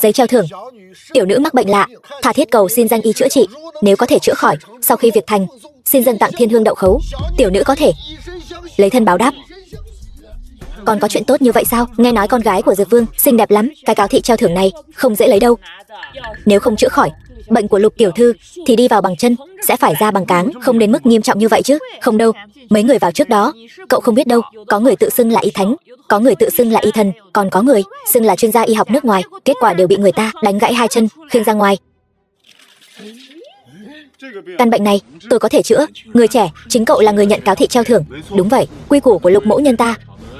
Giấy treo thưởng. Tiểu nữ mắc bệnh lạ, tha thiết cầu xin danh y chữa trị. Nếu có thể chữa khỏi, sau khi việc thành, xin dâng tặng thiên hương đậu khấu. Tiểu nữ có thể lấy thân báo đáp. Còn có chuyện tốt như vậy sao? Nghe nói con gái của Dược Vương xinh đẹp lắm. Cái cáo thị treo thưởng này không dễ lấy đâu. Nếu không chữa khỏi bệnh của Lục tiểu thư thì đi vào bằng chân, sẽ phải ra bằng cáng. Không đến mức nghiêm trọng như vậy chứ. Không đâu. Mấy người vào trước đó, cậu không biết đâu. Có người tự xưng là y thánh, có người tự xưng là y thần, còn có người xưng là chuyên gia y học nước ngoài. Kết quả đều bị người ta đánh gãy hai chân, khiêng ra ngoài. Căn bệnh này tôi có thể chữa. Người trẻ, chính cậu là người nhận cáo thị treo thưởng. Đúng vậy, quy củ của Lục mẫu nhân ta,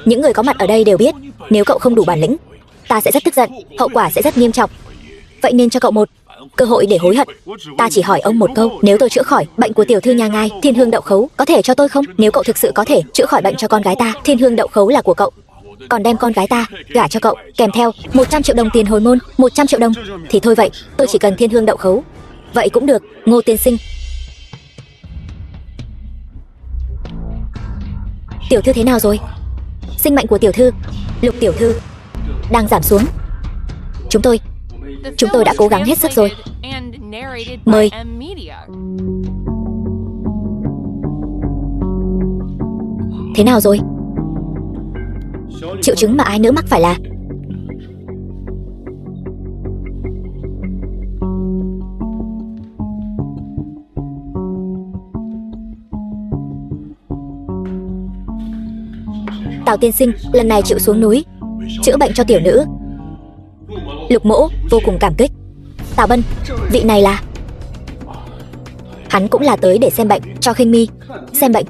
những người có mặt ở đây đều biết. Nếu cậu không đủ bản lĩnh, ta sẽ rất tức giận, hậu quả sẽ rất nghiêm trọng. Vậy nên cho cậu một cơ hội để hối hận. Ta chỉ hỏi ông một câu, nếu tôi chữa khỏi bệnh của tiểu thư nhà ngài, thiên hương đậu khấu có thể cho tôi không? Nếu cậu thực sự có thể chữa khỏi bệnh cho con gái ta, thiên hương đậu khấu là của cậu. Còn đem con gái ta gả cho cậu, kèm theo 100 triệu đồng tiền hồi môn. 100 triệu đồng thì thôi vậy, tôi chỉ cần thiên hương đậu khấu. Vậy cũng được, Ngô tiên sinh. Tiểu thư thế nào rồi? Sinh mệnh của tiểu thư, Lục tiểu thư, đang giảm xuống. Chúng tôi đã cố gắng hết sức rồi. Mời. Thế nào rồi? Triệu chứng mà ai nỡ mắc phải là Tào tiên sinh lần này chịu xuống núi chữa bệnh cho tiểu nữ. Lục mỗ vô cùng cảm kích. Tào Bân, vị này là... Hắn cũng là tới để xem bệnh cho Khinh Mi. Xem bệnh?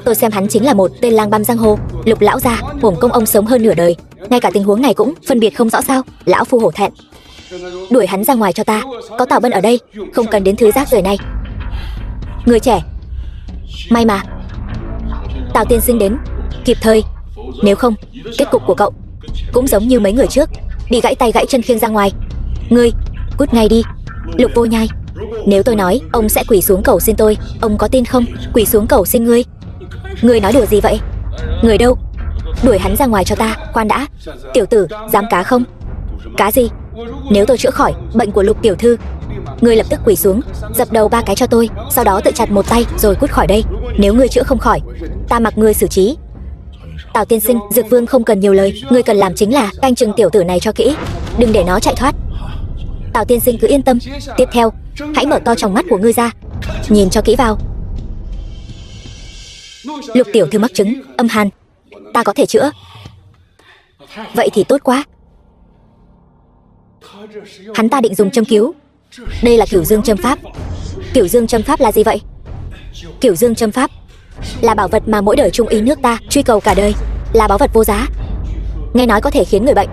Tôi xem hắn chính là một tên lang băm giang hồ. Lục lão gia, uổng công ông sống hơn nửa đời, ngay cả tình huống này cũng phân biệt không rõ sao? Lão phu hổ thẹn. Đuổi hắn ra ngoài cho ta. Có Tào Bân ở đây, không cần đến thứ rác rưởi này. Người trẻ, may mà Tào tiên sinh đến kịp thời. Nếu không, kết cục của cậu cũng giống như mấy người trước, bị gãy tay gãy chân khiêng ra ngoài. Ngươi cút ngay đi. Lục Vô Nhai, nếu tôi nói ông sẽ quỳ xuống cầu xin tôi, ông có tin không? Quỳ xuống cầu xin ngươi? Ngươi nói đùa gì vậy? Người đâu? Đuổi hắn ra ngoài cho ta. Khoan đã, tiểu tử dám cá không? Cá gì? Nếu tôi chữa khỏi bệnh của Lục tiểu thư, ngươi lập tức quỳ xuống, dập đầu 3 cái cho tôi, sau đó tự chặt một tay rồi cút khỏi đây. Nếu ngươi chữa không khỏi, ta mặc ngươi xử trí. Tào tiên sinh, Dược Vương không cần nhiều lời, ngươi cần làm chính là canh chừng tiểu tử này cho kỹ, đừng để nó chạy thoát. Tào tiên sinh cứ yên tâm. Tiếp theo, hãy mở to tròng mắt của ngươi ra, nhìn cho kỹ vào. Lục tiểu thư mắc chứng âm hàn, ta có thể chữa. Vậy thì tốt quá. Hắn ta định dùng châm cứu. Đây là Cửu Dương châm pháp. Cửu Dương châm pháp là gì vậy? Cửu Dương châm pháp là bảo vật mà mỗi đời trung y nước ta truy cầu cả đời, là báu vật vô giá. Nghe nói có thể khiến người bệnh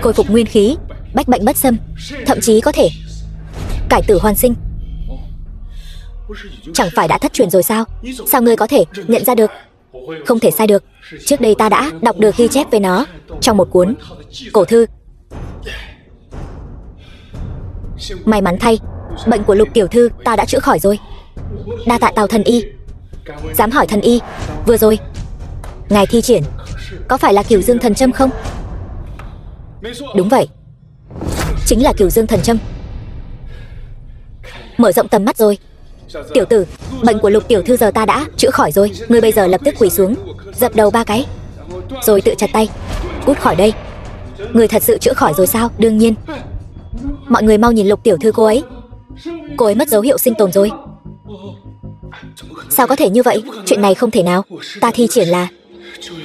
khôi phục nguyên khí, bách bệnh bất xâm, thậm chí có thể cải tử hoàn sinh. Chẳng phải đã thất truyền rồi sao? Sao ngươi có thể nhận ra được? Không thể sai được. Trước đây ta đã đọc được ghi chép về nó trong một cuốn cổ thư. May mắn thay, bệnh của Lục tiểu thư ta đã chữa khỏi rồi. Đa tạ Tào thần y. Dám hỏi thần y, vừa rồi ngài thi triển có phải là Cửu Dương thần châm không? Đúng vậy, chính là Cửu Dương thần châm. Mở rộng tầm mắt rồi. Tiểu tử, bệnh của Lục tiểu thư giờ ta đã chữa khỏi rồi. Ngươi bây giờ lập tức quỳ xuống, dập đầu 3 cái, rồi tự chặt tay, cút khỏi đây. Ngươi thật sự chữa khỏi rồi sao? Đương nhiên. Mọi người mau nhìn Lục tiểu thư cô ấy. Cô ấy mất dấu hiệu sinh tồn rồi. Sao có thể như vậy? Chuyện này không thể nào. Ta thi triển là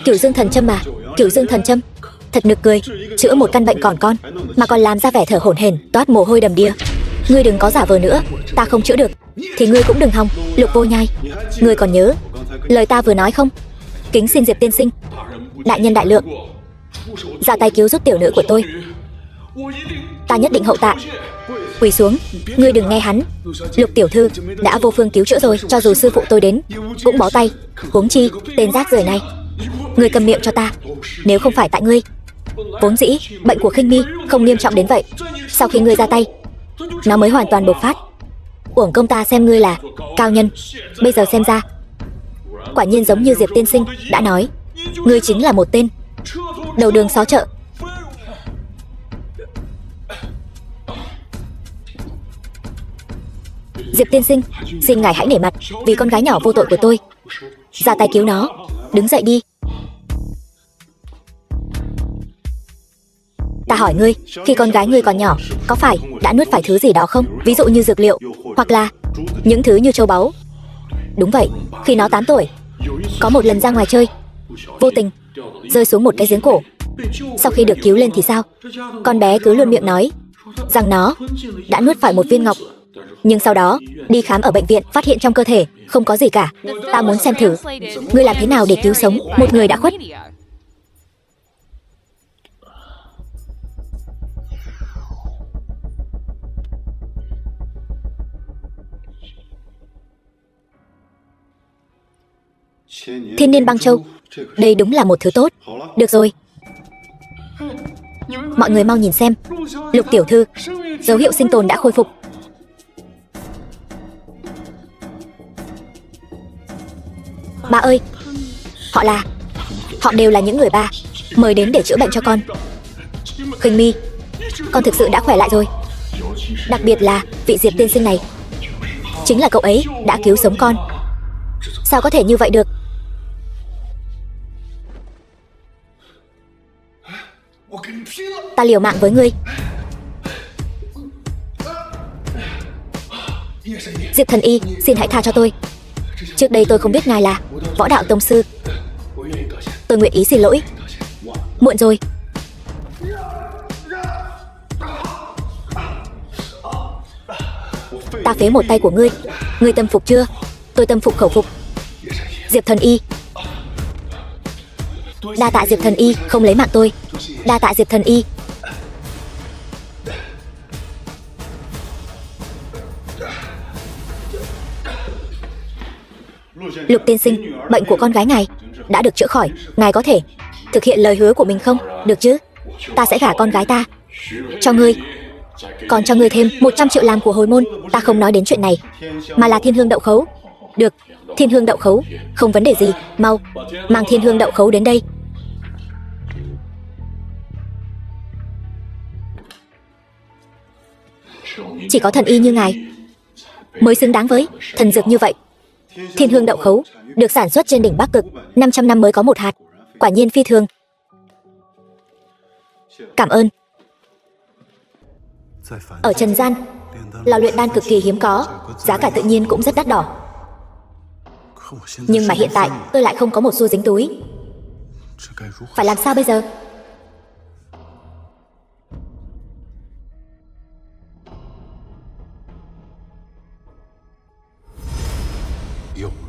Cửu Dương thần châm mà. Cửu Dương thần châm. Thật nực cười, chữa một căn bệnh còn con mà còn làm ra vẻ thở hổn hển, toát mồ hôi đầm đìa. Ngươi đừng có giả vờ nữa. Ta không chữa được thì ngươi cũng đừng hòng. Lục Vô Nhai, ngươi còn nhớ lời ta vừa nói không? Kính xin Diệp tiên sinh đại nhân đại lượng, ra tay cứu giúp tiểu nữ của tôi. Ta nhất định hậu tạ. Quỳ xuống, ngươi đừng nghe hắn. Lục tiểu thư đã vô phương cứu chữa rồi, cho dù sư phụ tôi đến cũng bó tay, huống chi tên rác rưởi này. Ngươi câm miệng cho ta. Nếu không phải tại ngươi, vốn dĩ bệnh của Khinh Mi không nghiêm trọng đến vậy. Sau khi ngươi ra tay, nó mới hoàn toàn bộc phát. Uổng công ta xem ngươi là cao nhân, bây giờ xem ra quả nhiên giống như Diệp tiên sinh đã nói, ngươi chính là một tên đầu đường xó chợ. Diệp tiên sinh, xin ngài hãy nể mặt, vì con gái nhỏ vô tội của tôi, ra tay cứu nó. Đứng dậy đi. Ta hỏi ngươi, khi con gái ngươi còn nhỏ, có phải đã nuốt phải thứ gì đó không? Ví dụ như dược liệu, hoặc là những thứ như châu báu. Đúng vậy, khi nó 8 tuổi, có một lần ra ngoài chơi, vô tình rơi xuống một cái giếng cổ. Sau khi được cứu lên thì sao? Con bé cứ luôn miệng nói rằng nó đã nuốt phải một viên ngọc. Nhưng sau đó, đi khám ở bệnh viện, phát hiện trong cơ thể không có gì cả. Ta muốn xem thử, ngươi làm thế nào để cứu sống một người đã khuất. Thiên niên băng châu, đây đúng là một thứ tốt. Được rồi, mọi người mau nhìn xem. Lục tiểu thư, dấu hiệu sinh tồn đã khôi phục. Ba ơi, họ đều là những người ba mời đến để chữa bệnh cho con. Khinh Mi, con thực sự đã khỏe lại rồi. Đặc biệt là vị Diệp tiên sinh này, chính là cậu ấy đã cứu sống con. Sao có thể như vậy được? Ta liều mạng với ngươi. Diệp thần y, xin hãy tha cho tôi. Trước đây tôi không biết ngài là võ đạo tông sư. Tôi nguyện ý xin lỗi. Muộn rồi. Ta phế một tay của ngươi. Ngươi tâm phục chưa? Tôi tâm phục khẩu phục. Diệp thần y, đa tạ Diệp thần y không lấy mạng tôi. Đa tạ Diệp thần y. Lục tiên sinh, bệnh của con gái ngài đã được chữa khỏi. Ngài có thể thực hiện lời hứa của mình không? Được chứ? Ta sẽ gả con gái ta cho ngươi, còn cho ngươi thêm 100 triệu làm của hồi môn. Ta không nói đến chuyện này, mà là thiên hương đậu khấu. Được, thiên hương đậu khấu, không vấn đề gì. Mau, mang thiên hương đậu khấu đến đây. Chỉ có thần y như ngài mới xứng đáng với thần dược như vậy. Thiên hương đậu khấu được sản xuất trên đỉnh Bắc Cực, 500 năm mới có một hạt. Quả nhiên phi thường. Cảm ơn. Ở trần gian, lò luyện đan cực kỳ hiếm có, giá cả tự nhiên cũng rất đắt đỏ. Nhưng mà hiện tại tôi lại không có một xu dính túi. Phải làm sao bây giờ?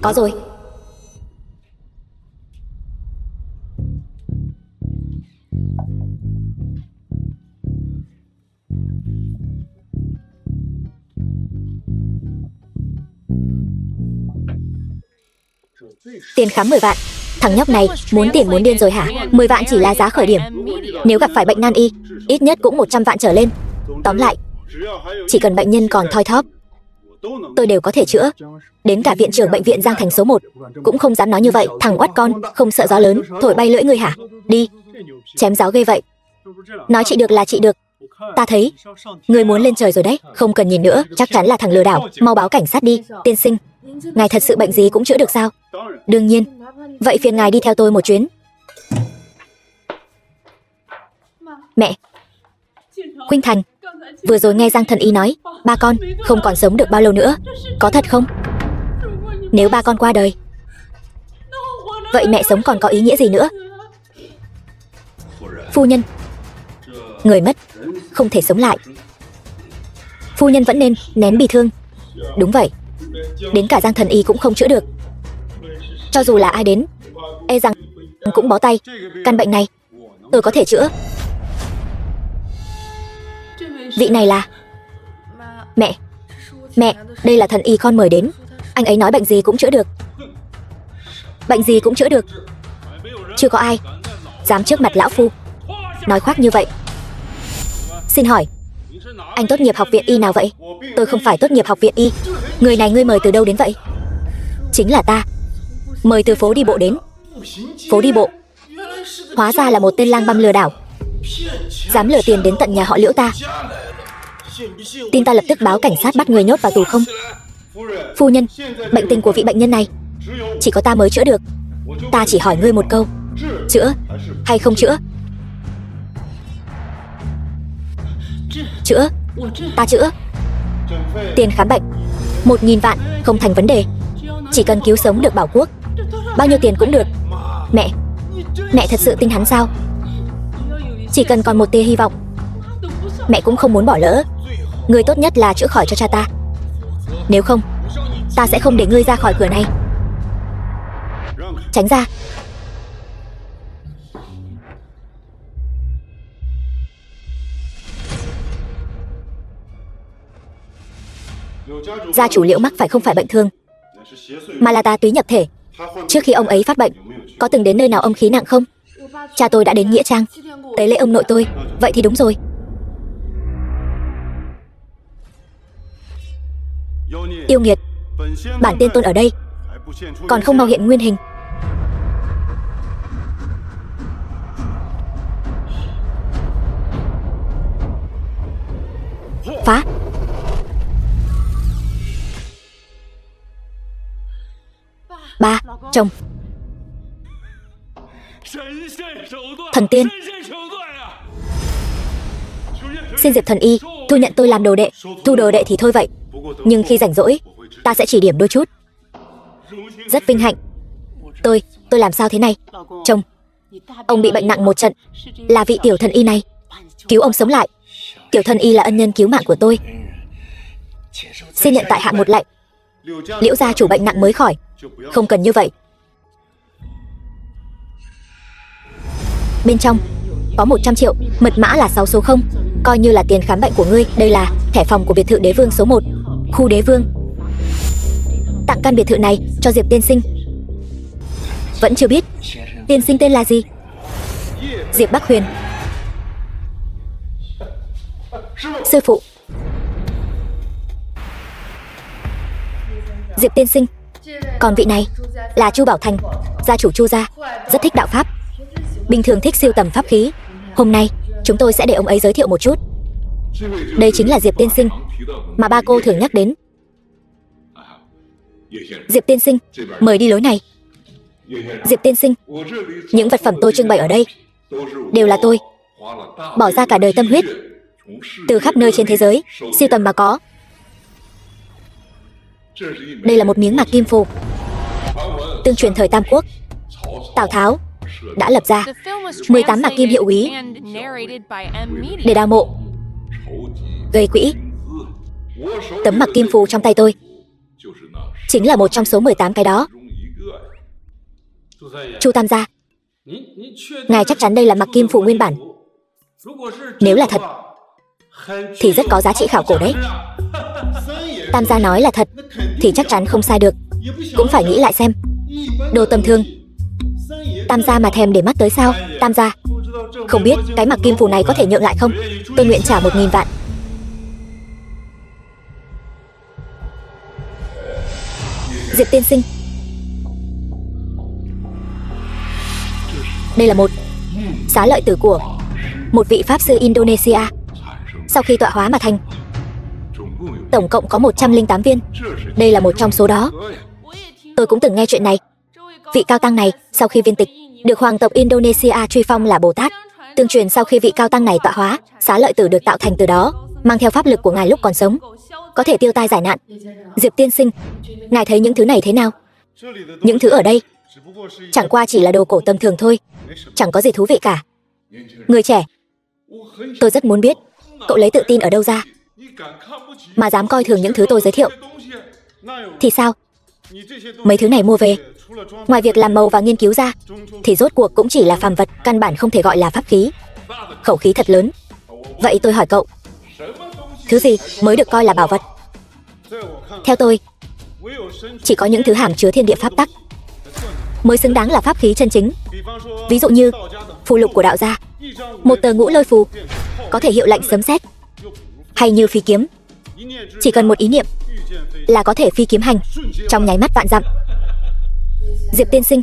Có rồi. Tiền khám 10 vạn. Thằng nhóc này muốn tiền muốn điên rồi hả? 10 vạn chỉ là giá khởi điểm. Nếu gặp phải bệnh nan y, ít nhất cũng 100 vạn trở lên. Tóm lại, chỉ cần bệnh nhân còn thoi thóp, tôi đều có thể chữa. Đến cả viện trưởng bệnh viện Giang Thành số 1 cũng không dám nói như vậy. Thằng oắt con, không sợ gió lớn thổi bay lưỡi người hả? Đi, chém giáo ghê vậy. Nói chị được là chị được. Ta thấy người muốn lên trời rồi đấy. Không cần nhìn nữa, chắc chắn là thằng lừa đảo. Mau báo cảnh sát đi. Tiên sinh, ngài thật sự bệnh gì cũng chữa được sao? Đương nhiên. Vậy phiền ngài đi theo tôi một chuyến. Mẹ, Khuynh Thành, vừa rồi nghe Giang thần y nói ba con không còn sống được bao lâu nữa. Có thật không? Nếu ba con qua đời, vậy mẹ sống còn có ý nghĩa gì nữa? Phu nhân, người mất không thể sống lại. Phu nhân vẫn nên nén bi thương. Đúng vậy, đến cả Giang thần y cũng không chữa được. Cho dù là ai đến, e rằng cũng bó tay. Căn bệnh này tôi có thể chữa. Vị này là... Mẹ, đây là thần y con mời đến. Anh ấy nói bệnh gì cũng chữa được. Bệnh gì cũng chữa được. Chưa có ai dám trước mặt lão phu nói khoác như vậy. Xin hỏi, anh tốt nghiệp học viện y nào vậy? Tôi không phải tốt nghiệp học viện y. Người này ngươi mời từ đâu đến vậy? Chính là ta, mời từ phố đi bộ đến. Phố đi bộ? Hóa ra là một tên lang băm lừa đảo, dám lừa tiền đến tận nhà họ Liễu ta. Tin ta lập tức báo cảnh sát bắt người nhốt vào tù không? Phu nhân, bệnh tình của vị bệnh nhân này chỉ có ta mới chữa được. Ta chỉ hỏi ngươi một câu, chữa hay không chữa? Chữa, ta chữa. Tiền khám bệnh 1.000 vạn không thành vấn đề. Chỉ cần cứu sống được Bảo Quốc, bao nhiêu tiền cũng được. Mẹ thật sự tin hắn sao? Chỉ cần còn một tia hy vọng, mẹ cũng không muốn bỏ lỡ. Ngươi tốt nhất là chữa khỏi cho cha ta. Nếu không, ta sẽ không để ngươi ra khỏi cửa này. Tránh ra. Gia chủ Liễu mắc phải không phải bệnh thương, mà là tà túy nhập thể. Trước khi ông ấy phát bệnh, có từng đến nơi nào âm khí nặng không? Cha tôi đã đến nghĩa trang tế lễ ông nội tôi. Vậy thì đúng rồi. Yêu nghiệt, bản tiên tôn ở đây còn không mau hiện nguyên hình. Phá. Ba, chồng. Thần tiên. Xin Diệp thần y thu nhận tôi làm đồ đệ. Thu đồ đệ thì thôi vậy, nhưng khi rảnh rỗi ta sẽ chỉ điểm đôi chút. Rất vinh hạnh. Tôi làm sao thế này? Chồng, ông bị bệnh nặng một trận, là vị tiểu thần y này cứu ông sống lại. Tiểu thần y là ân nhân cứu mạng của tôi. Xin nhận tại hạ một lệnh. Liễu gia chủ bệnh nặng mới khỏi, không cần như vậy. Bên trong có 100 triệu, mật mã là 6 số 0, coi như là tiền khám bệnh của ngươi. Đây là thẻ phòng của biệt thự Đế Vương số 1, khu Đế Vương. Tặng căn biệt thự này cho Diệp tiên sinh. Vẫn chưa biết tiên sinh tên là gì? Diệp Bắc Huyền. Sư phụ. Diệp tiên sinh. Còn vị này là Chu Bảo Thành, gia chủ Chu gia, rất thích đạo pháp, bình thường thích sưu tầm pháp khí. Hôm nay chúng tôi sẽ để ông ấy giới thiệu một chút. Đây chính là Diệp tiên sinh mà ba cô thường nhắc đến. Diệp tiên sinh, mời đi lối này. Diệp tiên sinh, những vật phẩm tôi trưng bày ở đây đều là tôi bỏ ra cả đời tâm huyết, từ khắp nơi trên thế giới sưu tầm mà có. Đây là một miếng mạc kim phù, tương truyền thời Tam Quốc, Tào Tháo đã lập ra 18 mạc kim hiệu úy để đào mộ, gây quỹ. Tấm mạc kim phù trong tay tôi chính là một trong số 18 cái đó. Chu Tam gia, ngài chắc chắn đây là mạc kim phù nguyên bản? Nếu là thật thì rất có giá trị khảo cổ đấy. Tam gia nói là thật thì chắc chắn không sai được, cũng phải nghĩ lại xem. Đồ tầm thường, Tam gia mà thèm để mắt tới sao? Tam gia, không biết cái mạc kim phù này có thể nhượng lại không? Tôi nguyện trả 1.000 vạn. Diệp tiên sinh, đây là một xá lợi tử của một vị pháp sư Indonesia, sau khi tọa hóa mà thành. Tổng cộng có 108 viên. Đây là một trong số đó. Tôi cũng từng nghe chuyện này. Vị cao tăng này sau khi viên tịch được hoàng tộc Indonesia truy phong là Bồ Tát. Tương truyền sau khi vị cao tăng này tọa hóa, xá lợi tử được tạo thành từ đó, mang theo pháp lực của ngài lúc còn sống, có thể tiêu tai giải nạn. Diệp tiên sinh, ngài thấy những thứ này thế nào? Những thứ ở đây chẳng qua chỉ là đồ cổ tầm thường thôi, chẳng có gì thú vị cả. Người trẻ, tôi rất muốn biết cậu lấy tự tin ở đâu ra mà dám coi thường những thứ tôi giới thiệu. Thì sao? Mấy thứ này mua về, ngoài việc làm màu và nghiên cứu ra, thì rốt cuộc cũng chỉ là phàm vật, căn bản không thể gọi là pháp khí. Khẩu khí thật lớn. Vậy tôi hỏi cậu, thứ gì mới được coi là bảo vật? Theo tôi, chỉ có những thứ hàm chứa thiên địa pháp tắc mới xứng đáng là pháp khí chân chính. Ví dụ như phù lục của đạo gia, một tờ ngũ lôi phù có thể hiệu lệnh sấm sét, hay như phi kiếm, chỉ cần một ý niệm là có thể phi kiếm hành trong nháy mắt vạn dặm. Diệp tiên sinh,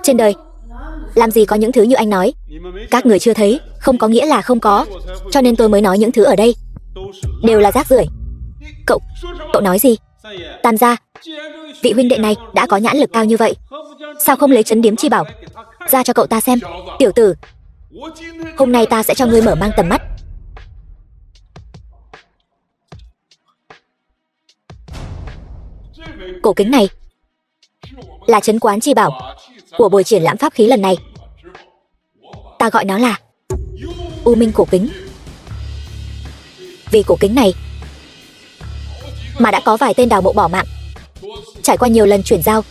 trên đời làm gì có những thứ như anh nói. Các người chưa thấy không có nghĩa là không có, cho nên tôi mới nói những thứ ở đây đều là rác rưởi. Cậu nói gì? Tam gia, vị huynh đệ này đã có nhãn lực cao như vậy, sao không lấy trấn điếm chi bảo ra cho cậu ta xem? Tiểu tử, hôm nay ta sẽ cho ngươi mở mang tầm mắt. Cổ kính này là trấn quán chi bảo của buổi triển lãm pháp khí lần này. Ta gọi nó là U Minh cổ kính. Vì cổ kính này mà đã có vài tên đào mộ bỏ mạng, trải qua nhiều lần chuyển giao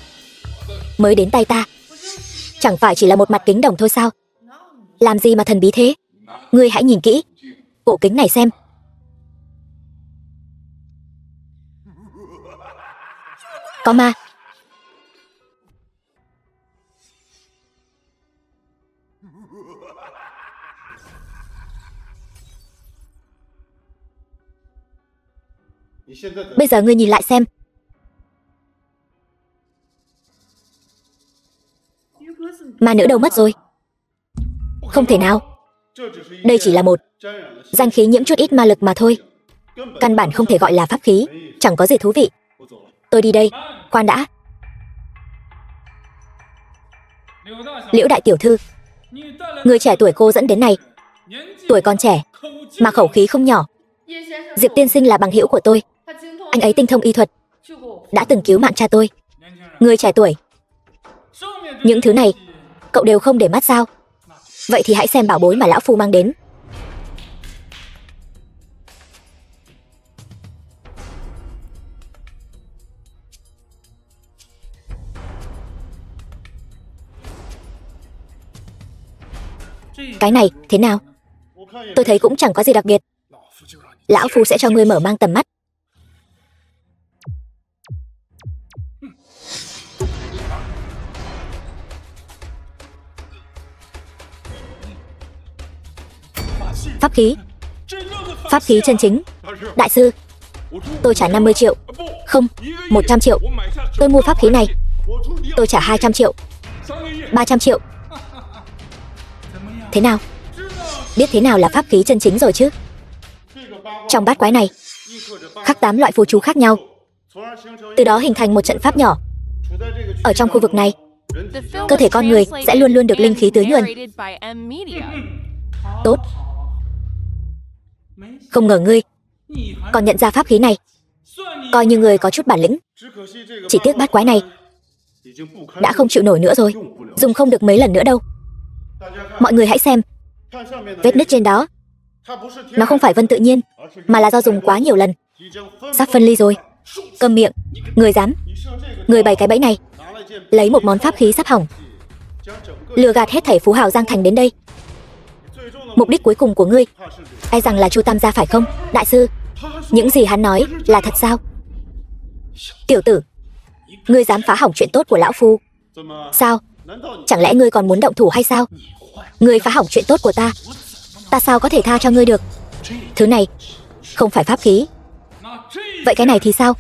mới đến tay ta. Chẳng phải chỉ là một mặt kính đồng thôi sao? Làm gì mà thần bí thế? Ngươi hãy nhìn kỹ cổ kính này xem. Có ma. Bây giờ ngươi nhìn lại xem. Ma nữ đâu mất rồi? Không thể nào. Đây chỉ là một danh khí nhiễm chút ít ma lực mà thôi. Căn bản không thể gọi là pháp khí. Chẳng có gì thú vị. Tôi đi đây. Khoan đã. Liễu đại tiểu thư, người trẻ tuổi cô dẫn đến này, tuổi còn trẻ mà khẩu khí không nhỏ. Diệp tiên sinh là bằng hữu của tôi. Anh ấy tinh thông y thuật, đã từng cứu mạng cha tôi. Người trẻ tuổi, những thứ này cậu đều không để mắt sao? Vậy thì hãy xem bảo bối mà lão phu mang đến. Cái này thế nào? Tôi thấy cũng chẳng có gì đặc biệt. Lão phu sẽ cho ngươi mở mang tầm mắt. Pháp khí. Pháp khí chân chính. Đại sư, tôi trả 50 triệu. Không, 100 triệu. Tôi mua pháp khí này. Tôi trả 200 triệu. 300 triệu. Thế nào? Biết thế nào là pháp khí chân chính rồi chứ? Trong bát quái này khắc 8 loại phù chú khác nhau, từ đó hình thành một trận pháp nhỏ. Ở trong khu vực này, cơ thể con người sẽ luôn luôn được linh khí tưới nhuần. Tốt. Không ngờ ngươi còn nhận ra pháp khí này. Coi như người có chút bản lĩnh. Chỉ tiếc bát quái này đã không chịu nổi nữa rồi. Dùng không được mấy lần nữa đâu. Mọi người hãy xem. Vết nứt trên đó, nó không phải vân tự nhiên, mà là do dùng quá nhiều lần. Sắp phân ly rồi. Câm miệng. Người dám. Người bày cái bẫy này, lấy một món pháp khí sắp hỏng, lừa gạt hết thảy phú hào Giang Thành đến đây. Mục đích cuối cùng của ngươi e rằng là Chu Tam gia phải không? Đại sư, những gì hắn nói là thật sao? Tiểu tử, ngươi dám phá hỏng chuyện tốt của lão phu. Sao? Chẳng lẽ ngươi còn muốn động thủ hay sao? Ngươi phá hỏng chuyện tốt của ta, ta sao có thể tha cho ngươi được? Thứ này không phải pháp khí. Vậy cái này thì sao?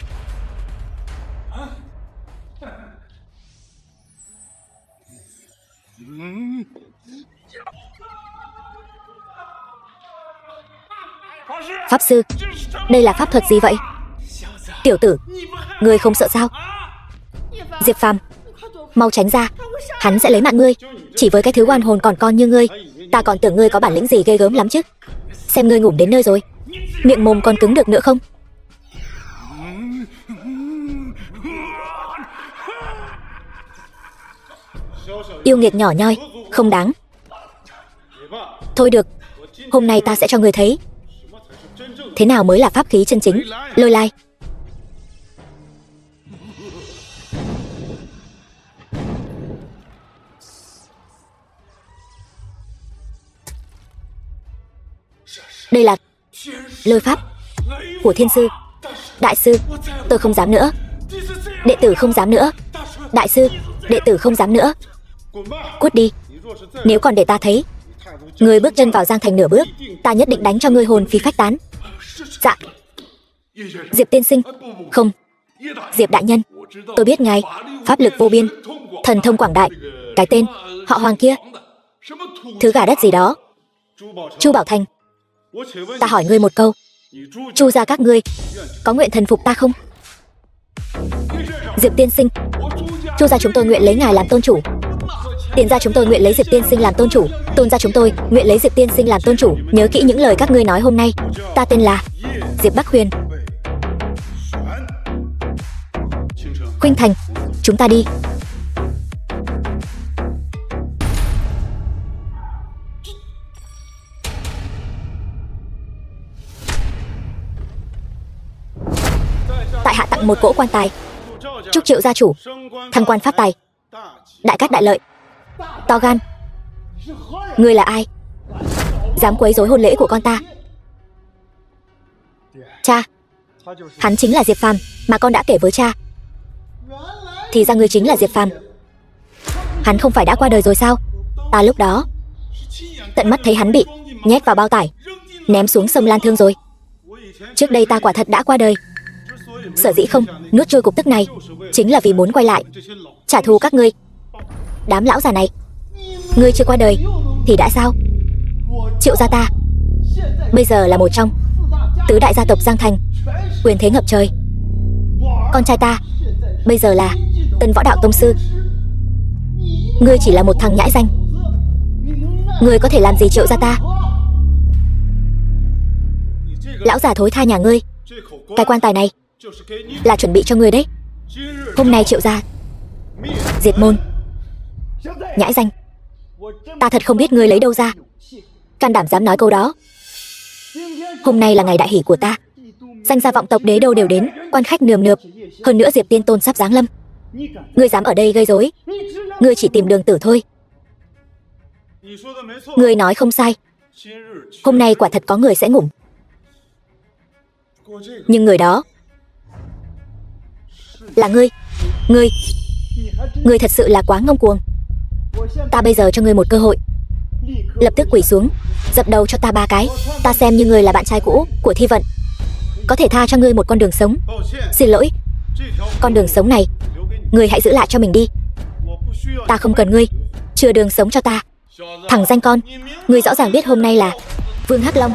Pháp sư, đây là pháp thuật gì vậy? Tiểu tử, ngươi không sợ sao? Diệp Phàm, mau tránh ra, hắn sẽ lấy mạng ngươi. Chỉ với cái thứ oan hồn còn con như ngươi, ta còn tưởng ngươi có bản lĩnh gì ghê gớm lắm chứ. Xem ngươi ngủm đến nơi rồi, miệng mồm còn cứng được nữa không? Yêu nghiệt nhỏ nhoi, không đáng. Thôi được, hôm nay ta sẽ cho ngươi thấy thế nào mới là pháp khí chân chính. Lôi lai. Đây là lôi pháp của thiên sư. Đại sư, tôi không dám nữa. Đệ tử không dám nữa. Đại sư, đệ tử không dám nữa. Cút đi. Nếu còn để ta thấy ngươi bước chân vào Giang Thành nửa bước, ta nhất định đánh cho ngươi hồn phi phách tán. Dạ. Diệp tiên sinh. Không, Diệp đại nhân, tôi biết ngài pháp lực vô biên, thần thông quảng đại. Cái tên họ Hoàng kia, thứ gà đất gì đó, Chu Bảo Thành. Ta hỏi ngươi một câu, Chu gia các ngươi có nguyện thần phục ta không? Diệp tiên sinh, Chu gia chúng tôi nguyện lấy ngài làm tôn chủ. Tiền gia chúng tôi nguyện lấy Diệp tiên sinh làm tôn chủ. Tôn gia chúng tôi nguyện lấy Diệp tiên sinh làm tôn chủ. Nhớ kỹ những lời các ngươi nói hôm nay. Ta tên là Diệp Bắc Huyền. Khuynh Thành, chúng ta đi. Tại hạ tặng một cỗ quan tài, chúc Triệu gia chủ thăng quan phát tài, đại cát đại lợi. To gan, ngươi là ai? Dám quấy rối hôn lễ của con ta? Cha, hắn chính là Diệp Phàm mà con đã kể với cha. Thì ra ngươi chính là Diệp Phàm. Hắn không phải đã qua đời rồi sao? Ta lúc đó tận mắt thấy hắn bị nhét vào bao tải, ném xuống sông Lan Thương rồi. Trước đây ta quả thật đã qua đời. Sở dĩ không nuốt trôi cục tức này chính là vì muốn quay lại trả thù các ngươi. Đám lão già này, ngươi chưa qua đời thì đã sao? Triệu gia ta bây giờ là một trong tứ đại gia tộc Giang Thành, quyền thế ngập trời. Con trai ta bây giờ là Tân Võ Đạo Tông sư. Ngươi chỉ là một thằng nhãi danh. Ngươi có thể làm gì Triệu gia ta? Lão già thối tha nhà ngươi, cái quan tài này là chuẩn bị cho ngươi đấy. Hôm nay Triệu gia diệt môn. Nhãi danh, ta thật không biết ngươi lấy đâu ra can đảm dám nói câu đó. Hôm nay là ngày đại hỷ của ta, danh gia vọng tộc Đế Đô đều đến, quan khách nườm nượp. Hơn nữa Diệp tiên tôn sắp giáng lâm. Ngươi dám ở đây gây rối, ngươi chỉ tìm đường tử thôi. Ngươi nói không sai, hôm nay quả thật có người sẽ ngủm. Nhưng người đó là ngươi. Ngươi thật sự là quá ngông cuồng. Ta bây giờ cho ngươi một cơ hội, lập tức quỳ xuống dập đầu cho ta 3 cái. Ta xem như ngươi là bạn trai cũ của Thi Vận, có thể tha cho ngươi một con đường sống. Xin lỗi, con đường sống này ngươi hãy giữ lại cho mình đi. Ta không cần ngươi chừa đường sống cho ta. Thằng danh con, ngươi rõ ràng biết hôm nay là Vương Hắc Long,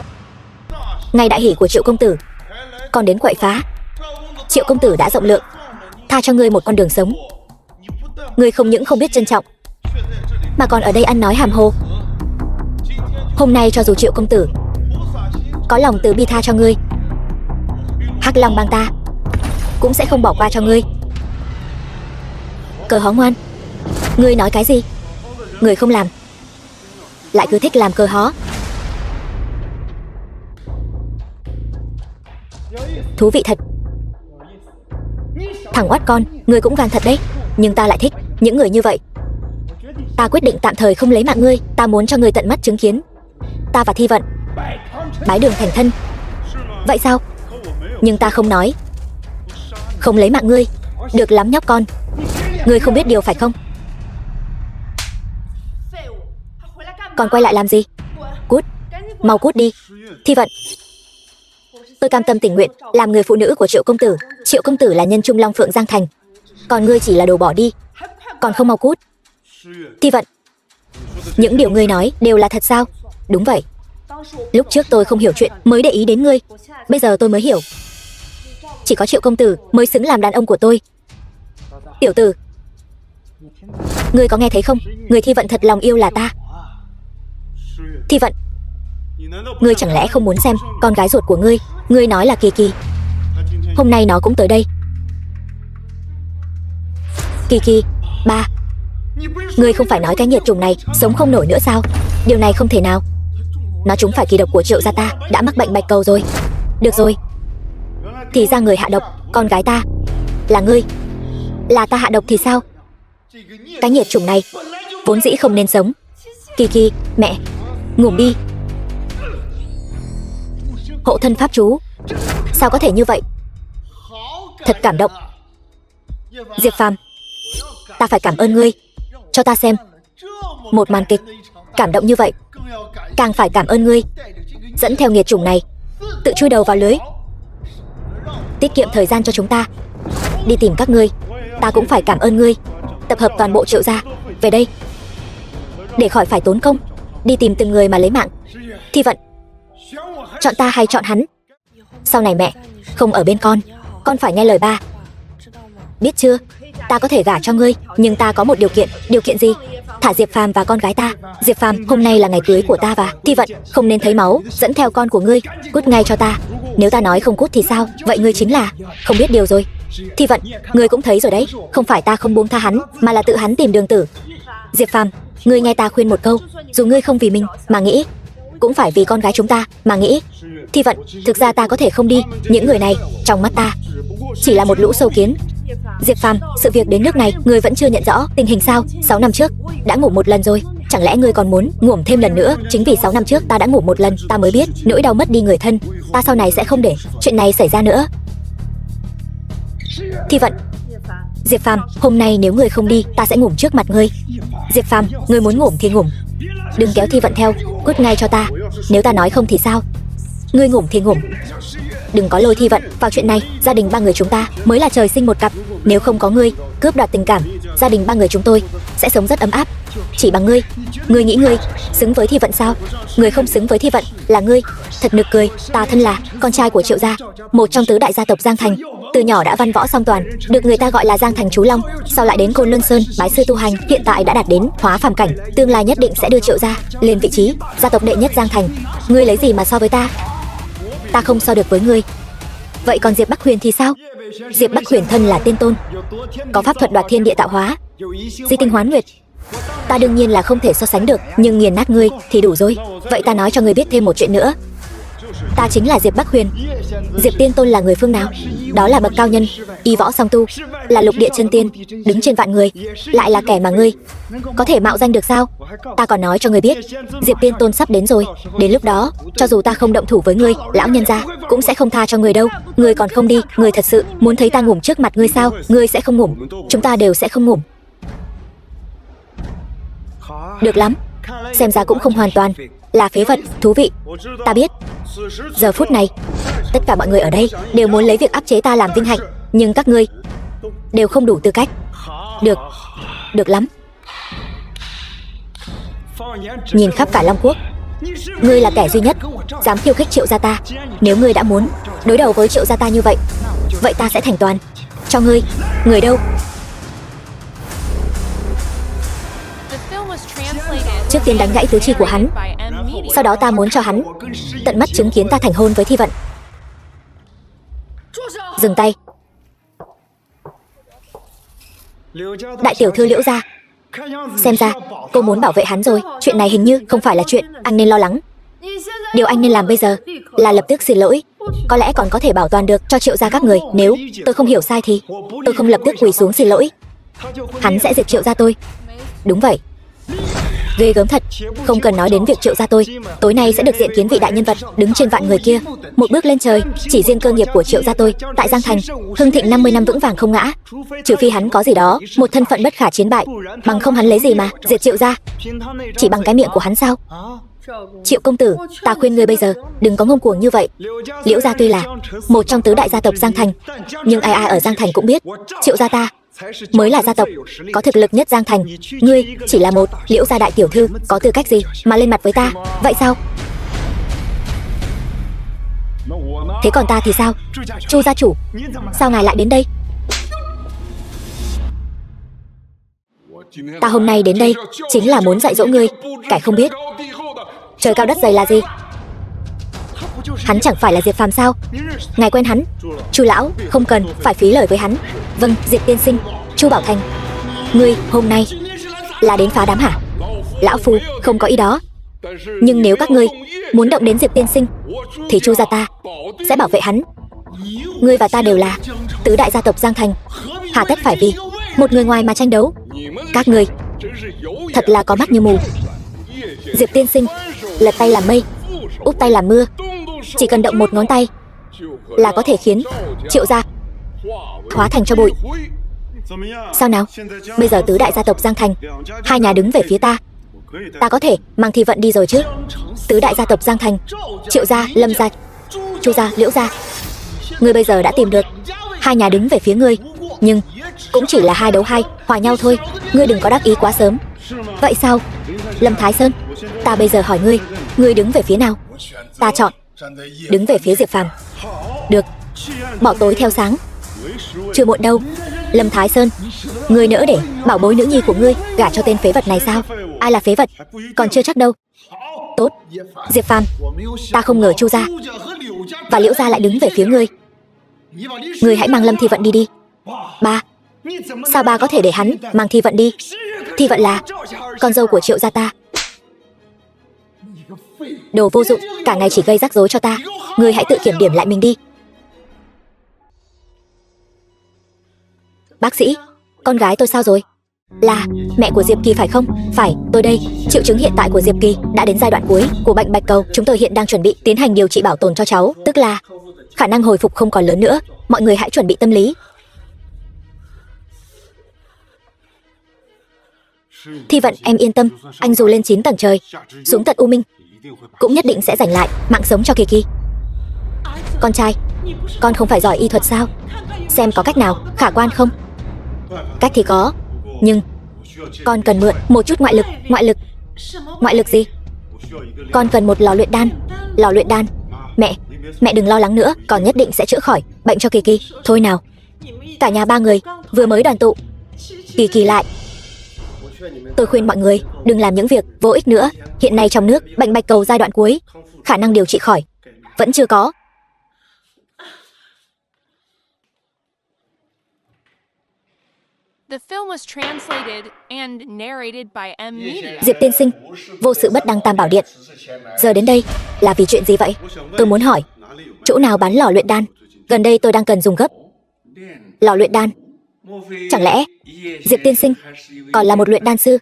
ngày đại hỷ của Triệu công tử, còn đến quậy phá. Triệu công tử đã rộng lượng tha cho ngươi một con đường sống. Ngươi không những không biết trân trọng mà còn ở đây ăn nói hàm hồ. Hôm nay cho dù Triệu công tử có lòng từ bi tha cho ngươi, Hắc Long bang ta cũng sẽ không bỏ qua cho ngươi. Cờ hó ngoan, ngươi nói cái gì? Ngươi không làm lại cứ thích làm cờ hó. Thú vị thật. Thằng oát con, ngươi cũng gan thật đấy. Nhưng ta lại thích những người như vậy. Ta quyết định tạm thời không lấy mạng ngươi. Ta muốn cho ngươi tận mắt chứng kiến ta và Thi Vận bái đường thành thân. Vậy sao? Nhưng ta không nói không lấy mạng ngươi. Được lắm nhóc con, ngươi không biết điều phải không? Còn quay lại làm gì? Cút, mau cút đi. Thi Vận, tôi cam tâm tình nguyện làm người phụ nữ của Triệu công tử. Triệu công tử là nhân trung Long Phượng Giang Thành, còn ngươi chỉ là đồ bỏ đi. Còn không mau cút. Thi Vận, những điều ngươi nói đều là thật sao? Đúng vậy. Lúc trước tôi không hiểu chuyện mới để ý đến ngươi, bây giờ tôi mới hiểu. Chỉ có Triệu công tử mới xứng làm đàn ông của tôi. Tiểu tử, ngươi có nghe thấy không? Người Thi Vận thật lòng yêu là ta. Thi Vận, ngươi chẳng lẽ không muốn xem con gái ruột của ngươi? Ngươi nói là Kỳ Kỳ, hôm nay nó cũng tới đây. Kỳ Kỳ, ba, ngươi không phải nói cái nhiệt trùng này sống không nổi nữa sao? Điều này không thể nào. Nó trúng phải kỳ độc của Triệu gia ta, đã mắc bệnh bạch cầu rồi. Được rồi, thì ra người hạ độc con gái ta là ngươi. Là ta hạ độc thì sao? Cái nhiệt trùng này vốn dĩ không nên sống. Kỳ Kỳ, mẹ, ngủ đi. Hộ thân pháp chú, sao có thể như vậy? Thật cảm động. Diệp Phàm, ta phải cảm ơn ngươi cho ta xem một màn kịch cảm động như vậy. Càng phải cảm ơn ngươi dẫn theo nghiệt chủng này tự chui đầu vào lưới, tiết kiệm thời gian cho chúng ta đi tìm các ngươi. Ta cũng phải cảm ơn ngươi tập hợp toàn bộ Triệu gia về đây để khỏi phải tốn công đi tìm từng người mà lấy mạng. Thi Vận, chọn ta hay chọn hắn? Sau này mẹ không ở bên con phải nghe lời ba. biết chưa? Ta có thể gả cho ngươi, nhưng ta có một điều kiện. Điều kiện gì? Thả Diệp Phàm và con gái ta. Diệp Phàm, hôm nay là ngày cưới của ta và Thi Vận không nên thấy máu dẫn theo con của ngươi. Cút ngay cho ta. Nếu ta nói không cút thì sao? Vậy ngươi chính là không biết điều rồi. Thi Vận, ngươi cũng thấy rồi đấy, không phải ta không buông tha hắn, mà là tự hắn tìm đường tử. Diệp Phàm, ngươi nghe ta khuyên một câu, dù ngươi không vì mình mà nghĩ, cũng phải vì con gái chúng ta mà nghĩ. Thi Vận, thực ra ta có thể không đi, những người này trong mắt ta chỉ là một lũ sâu kiến. Diệp Phàm, sự việc đến nước này ngươi vẫn chưa nhận rõ tình hình sao? 6 năm trước đã ngủ một lần rồi, chẳng lẽ ngươi còn muốn ngủ thêm lần nữa? Chính vì 6 năm trước ta đã ngủ một lần, ta mới biết nỗi đau mất đi người thân. Ta sau này sẽ không để chuyện này xảy ra nữa. Thi Vận, Diệp Phàm, hôm nay nếu ngươi không đi, ta sẽ ngủ trước mặt ngươi. Diệp Phàm, ngươi muốn ngủ thì ngủ, đừng kéo Thi Vận theo, cút ngay cho ta. Nếu ta nói không thì sao? Ngươi ngủ thì ngủ, đừng có lôi Thi Vận vào chuyện này. Gia đình ba người chúng ta mới là trời sinh một cặp, nếu không có ngươi cướp đoạt tình cảm, gia đình ba người chúng tôi sẽ sống rất ấm áp. Chỉ bằng ngươi, ngươi nghĩ ngươi xứng với Thi Vận sao? Ngươi không xứng với Thi Vận là ngươi. Thật nực cười, ta thân là con trai của Triệu gia, một trong tứ đại gia tộc Giang Thành, từ nhỏ đã văn võ song toàn, được người ta gọi là Giang Thành Chú Long. Sau lại đến Côn Lôn Sơn bái sư tu hành, hiện tại đã đạt đến hóa phàm cảnh, tương lai nhất định sẽ đưa Triệu gia lên vị trí gia tộc đệ nhất Giang Thành. Ngươi lấy gì mà so với ta? Ta không so được với ngươi. Vậy còn Diệp Bắc Huyền thì sao? Diệp Bắc Huyền thân là tiên tôn, có pháp thuật đoạt thiên địa tạo hóa, di tinh hoán nguyệt, ta đương nhiên là không thể so sánh được, nhưng nghiền nát ngươi thì đủ rồi. Vậy ta nói cho ngươi biết thêm một chuyện nữa, ta chính là Diệp Bắc Huyền. Diệp Tiên Tôn là người phương nào? Đó là bậc cao nhân, y võ song tu, là lục địa chân tiên, đứng trên vạn người, lại là kẻ mà ngươi có thể mạo danh được sao? Ta còn nói cho ngươi biết, Diệp Tiên Tôn sắp đến rồi, đến lúc đó cho dù ta không động thủ với ngươi, lão nhân gia cũng sẽ không tha cho ngươi đâu. Ngươi còn không đi, ngươi thật sự muốn thấy ta ngủm trước mặt ngươi sao? Ngươi sẽ không ngủm, chúng ta đều sẽ không ngủm. Được lắm, xem ra cũng không hoàn toàn là phế vật. Thú vị, ta biết. Giờ phút này tất cả mọi người ở đây đều muốn lấy việc áp chế ta làm vinh hạnh, nhưng các ngươi đều không đủ tư cách. Được, được lắm. Nhìn khắp cả Long Quốc, ngươi là kẻ duy nhất dám khiêu khích Triệu gia ta. Nếu ngươi đã muốn đối đầu với Triệu gia ta như vậy, vậy ta sẽ thành toàn cho ngươi. Người đâu? Trước tiên đánh gãy tứ chi của hắn, sau đó ta muốn cho hắn tận mắt chứng kiến ta thành hôn với Thi Vận. Dừng tay. Đại tiểu thư Liễu gia, xem ra cô muốn bảo vệ hắn rồi. Chuyện này hình như không phải là chuyện anh nên lo lắng. Điều anh nên làm bây giờ là lập tức xin lỗi, có lẽ còn có thể bảo toàn được cho Triệu gia các người. Nếu tôi không hiểu sai thì tôi không lập tức quỳ xuống xin lỗi, hắn sẽ diệt Triệu gia tôi. Đúng vậy, ghê gớm thật. Không cần nói đến việc Triệu gia tôi tối nay sẽ được diện kiến vị đại nhân vật đứng trên vạn người kia, một bước lên trời. Chỉ riêng cơ nghiệp của Triệu gia tôi tại Giang Thành hưng thịnh 50 năm vững vàng không ngã, trừ phi hắn có gì đó, một thân phận bất khả chiến bại, bằng không hắn lấy gì mà diệt Triệu gia? Chỉ bằng cái miệng của hắn sao? Triệu công tử, ta khuyên ngươi bây giờ đừng có ngông cuồng như vậy. Liễu gia tuy là một trong tứ đại gia tộc Giang Thành, nhưng ai ai ở Giang Thành cũng biết Triệu gia ta mới là gia tộc có thực lực nhất Giang Thành. Ngươi chỉ là một Liễu gia đại tiểu thư, có tư cách gì mà lên mặt với ta? Vậy sao? Thế còn ta thì sao? Chu gia chủ, sao ngài lại đến đây? Ta hôm nay đến đây chính là muốn dạy dỗ ngươi, kẻ không biết trời cao đất dày là gì. Hắn chẳng phải là Diệp Phàm sao? Ngài quen hắn? Chu lão, không cần phải phí lời với hắn. Vâng, Diệp tiên sinh. Chu Bảo Thành, ngươi hôm nay là đến phá đám hả? Lão phu không có ý đó, nhưng nếu các ngươi muốn động đến Diệp tiên sinh thì Chu gia ta sẽ bảo vệ hắn. Ngươi và ta đều là tứ đại gia tộc Giang Thành, hà tất phải vì một người ngoài mà tranh đấu? Các ngươi thật là có mắt như mù. Diệp tiên sinh lật tay làm mây, úp tay làm mưa, chỉ cần động một ngón tay là có thể khiến Triệu gia hóa thành cho bụi. Sao nào? Bây giờ tứ đại gia tộc Giang Thành hai nhà đứng về phía ta, ta có thể mang Thi Vận đi rồi chứ? Tứ đại gia tộc Giang Thành, Triệu gia, Lâm gia, Chu gia, Liễu gia, ngươi bây giờ đã tìm được hai nhà đứng về phía ngươi, nhưng cũng chỉ là 2 đấu 2, hòa nhau thôi. Ngươi đừng có đắc ý quá sớm. Vậy sao? Lâm Thái Sơn, ta bây giờ hỏi ngươi, ngươi đứng về phía nào? Ta chọn đứng về phía Diệp Phàm. Được, bỏ tối theo sáng, chưa muộn đâu. Lâm Thái Sơn, ngươi nỡ để bảo bối nữ nhi của ngươi gả cho tên phế vật này sao? Ai là phế vật? Còn chưa chắc đâu. Tốt, Diệp Phàm, ta không ngờ Chu gia và Liễu gia lại đứng về phía ngươi. Ngươi hãy mang Lâm Thi Vận đi đi. Ba, sao ba có thể để hắn mang Thi Vận đi? Thi Vận là con dâu của Triệu gia ta. Đồ vô dụng, cả ngày chỉ gây rắc rối cho ta. Ngươi hãy tự kiểm điểm lại mình đi. Bác sĩ, con gái tôi sao rồi? Là mẹ của Diệp Kỳ phải không? Phải, tôi đây. Triệu chứng hiện tại của Diệp Kỳ đã đến giai đoạn cuối của bệnh bạch cầu. Chúng tôi hiện đang chuẩn bị tiến hành điều trị bảo tồn cho cháu, tức là khả năng hồi phục không còn lớn nữa. Mọi người hãy chuẩn bị tâm lý. Thi Vận, em yên tâm, anh dù lên 9 tầng trời, xuống tận U Minh, cũng nhất định sẽ giành lại mạng sống cho Kỳ Kỳ. Con trai, con không phải giỏi y thuật sao? Xem có cách nào khả quan không? Cách thì có, nhưng con cần mượn một chút ngoại lực. Ngoại lực gì? Con cần một lò luyện đan. Lò luyện đan? Mẹ đừng lo lắng nữa, con nhất định sẽ chữa khỏi bệnh cho Kỳ Kỳ. Thôi nào, cả nhà ba người vừa mới đoàn tụ. Kỳ Kỳ lại. Tôi khuyên mọi người đừng làm những việc vô ích nữa. Hiện nay trong nước bệnh bạch cầu giai đoạn cuối, khả năng điều trị khỏi vẫn chưa có. Diệp tiên sinh, vô sự bất đăng tam bảo điện. Giờ đến đây là vì chuyện gì vậy? Tôi muốn hỏi, chỗ nào bán lò luyện đan? Gần đây tôi đang cần dùng gấp. Lò luyện đan? Chẳng lẽ Diệp tiên sinh còn là một luyện đan sư?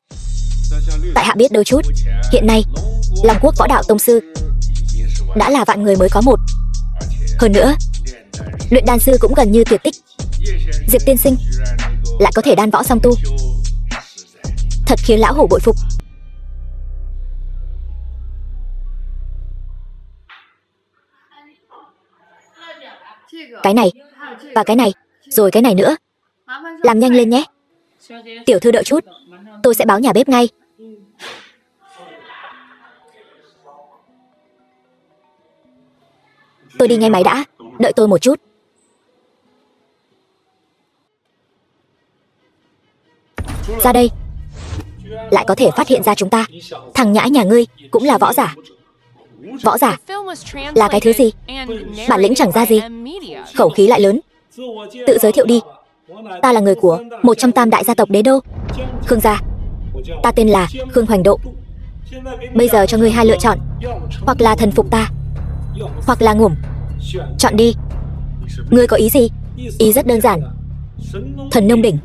Tại hạ biết đôi chút. Hiện nay Long Quốc Võ Đạo Tông sư đã là vạn người mới có một. Hơn nữa, luyện đan sư cũng gần như tuyệt tích. Diệp tiên sinh lại có thể đan võ song tu, thật khiến lão hổ bội phục. Cái này và cái này, rồi cái này nữa. Làm nhanh lên nhé. Tiểu thư đợi chút, tôi sẽ báo nhà bếp ngay. Tôi đi nghe máy đã, đợi tôi một chút. Ra đây. Lại có thể phát hiện ra chúng ta. Thằng nhãi nhà ngươi cũng là võ giả. Võ giả là cái thứ gì? Bản lĩnh chẳng ra gì, khẩu khí lại lớn. Tự giới thiệu đi. Ta là người của một trong tam đại gia tộc Đế Đô, Khương gia. Ta tên là Khương Hoành Độ. Bây giờ cho ngươi hai lựa chọn, hoặc là thần phục ta, hoặc là ngủm. Chọn đi. Ngươi có ý gì? Ý rất đơn giản. Thần nông đỉnh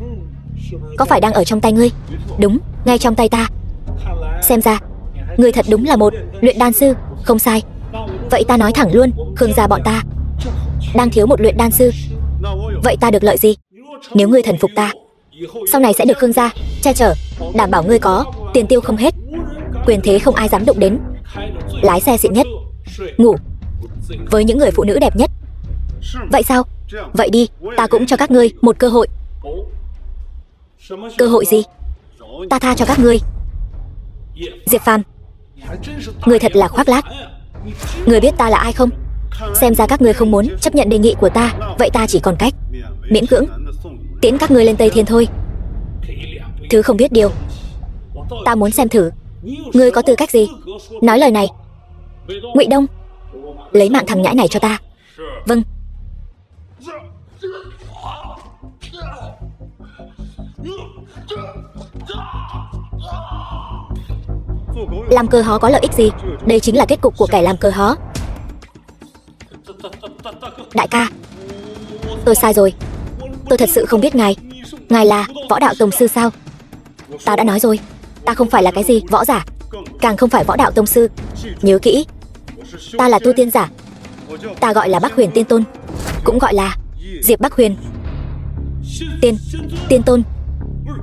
có phải đang ở trong tay ngươi? Đúng, ngay trong tay ta. Xem ra ngươi thật đúng là một luyện đan sư. Không sai. Vậy ta nói thẳng luôn, Khương gia bọn ta đang thiếu một luyện đan sư. Vậy ta được lợi gì? Nếu ngươi thần phục ta, sau này sẽ được Khương gia che chở, đảm bảo ngươi có tiền tiêu không hết, quyền thế không ai dám đụng đến, lái xe xịn nhất, ngủ với những người phụ nữ đẹp nhất. Vậy sao? Vậy đi, ta cũng cho các ngươi một cơ hội. Cơ hội gì? Ta tha cho các ngươi. Diệp Phàm, ngươi thật là khoác lác. Ngươi biết ta là ai không? Xem ra các ngươi không muốn chấp nhận đề nghị của ta. Vậy ta chỉ còn cách miễn cưỡng tiễn các ngươi lên Tây Thiên thôi. Thứ không biết điều, ta muốn xem thử ngươi có tư cách gì nói lời này. Ngụy Đông, lấy mạng thằng nhãi này cho ta. Vâng. Làm cờ hó có lợi ích gì? Đây chính là kết cục của kẻ làm cờ hó. Đại ca, tôi sai rồi. Tôi thật sự không biết ngài là võ đạo tông sư sao? Ta đã nói rồi, ta không phải là cái gì võ giả, càng không phải võ đạo tông sư. Nhớ kỹ, ta là tu tiên giả. Ta gọi là Bắc Huyền Tiên Tôn, cũng gọi là Diệp Bắc Huyền Tiên Tôn.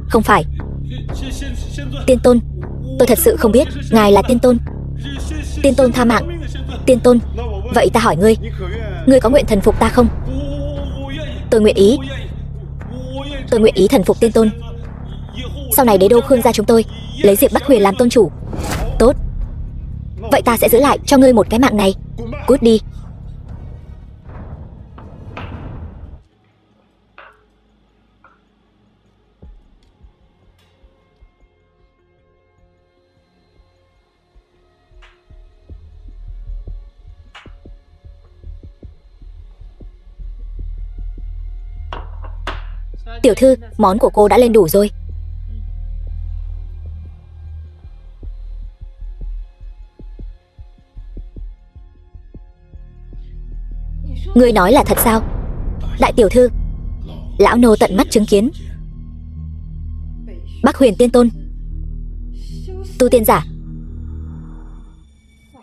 Không phải Tiên Tôn. Tôi thật sự không biết ngài là Tiên Tôn. Tiên Tôn tha mạng. Tiên Tôn. Vậy ta hỏi ngươi, ngươi có nguyện thần phục ta không? Tôi nguyện ý. Tôi nguyện ý thần phục Tiên Tôn. Sau này Đế Đô Khương gia chúng tôi lấy Diệp Bắc Huyền làm tôn chủ. Tốt. Vậy ta sẽ giữ lại cho ngươi một cái mạng này. Cút đi. Tiểu thư, món của cô đã lên đủ rồi. Ngươi nói là thật sao? Đại tiểu thư, lão nô tận mắt chứng kiến. Bắc Huyền Tiên Tôn, tu tiên giả.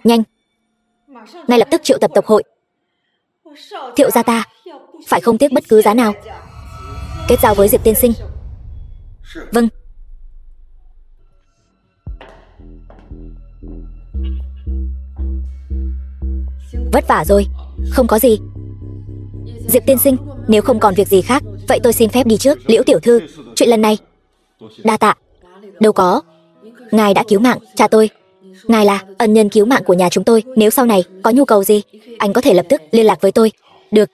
Nhanh, ngay lập tức triệu tập tộc hội. Thiệu gia ta phải không tiếc bất cứ giá nào kết giao với Diệp tiên sinh. Vâng. Vất vả rồi. Không có gì. Diệp tiên sinh, nếu không còn việc gì khác, vậy tôi xin phép đi trước. Liễu tiểu thư, chuyện lần này đa tạ. Đâu có, ngài đã cứu mạng cha tôi. Ngài là ân nhân cứu mạng của nhà chúng tôi. Nếu sau này có nhu cầu gì, anh có thể lập tức liên lạc với tôi. Được.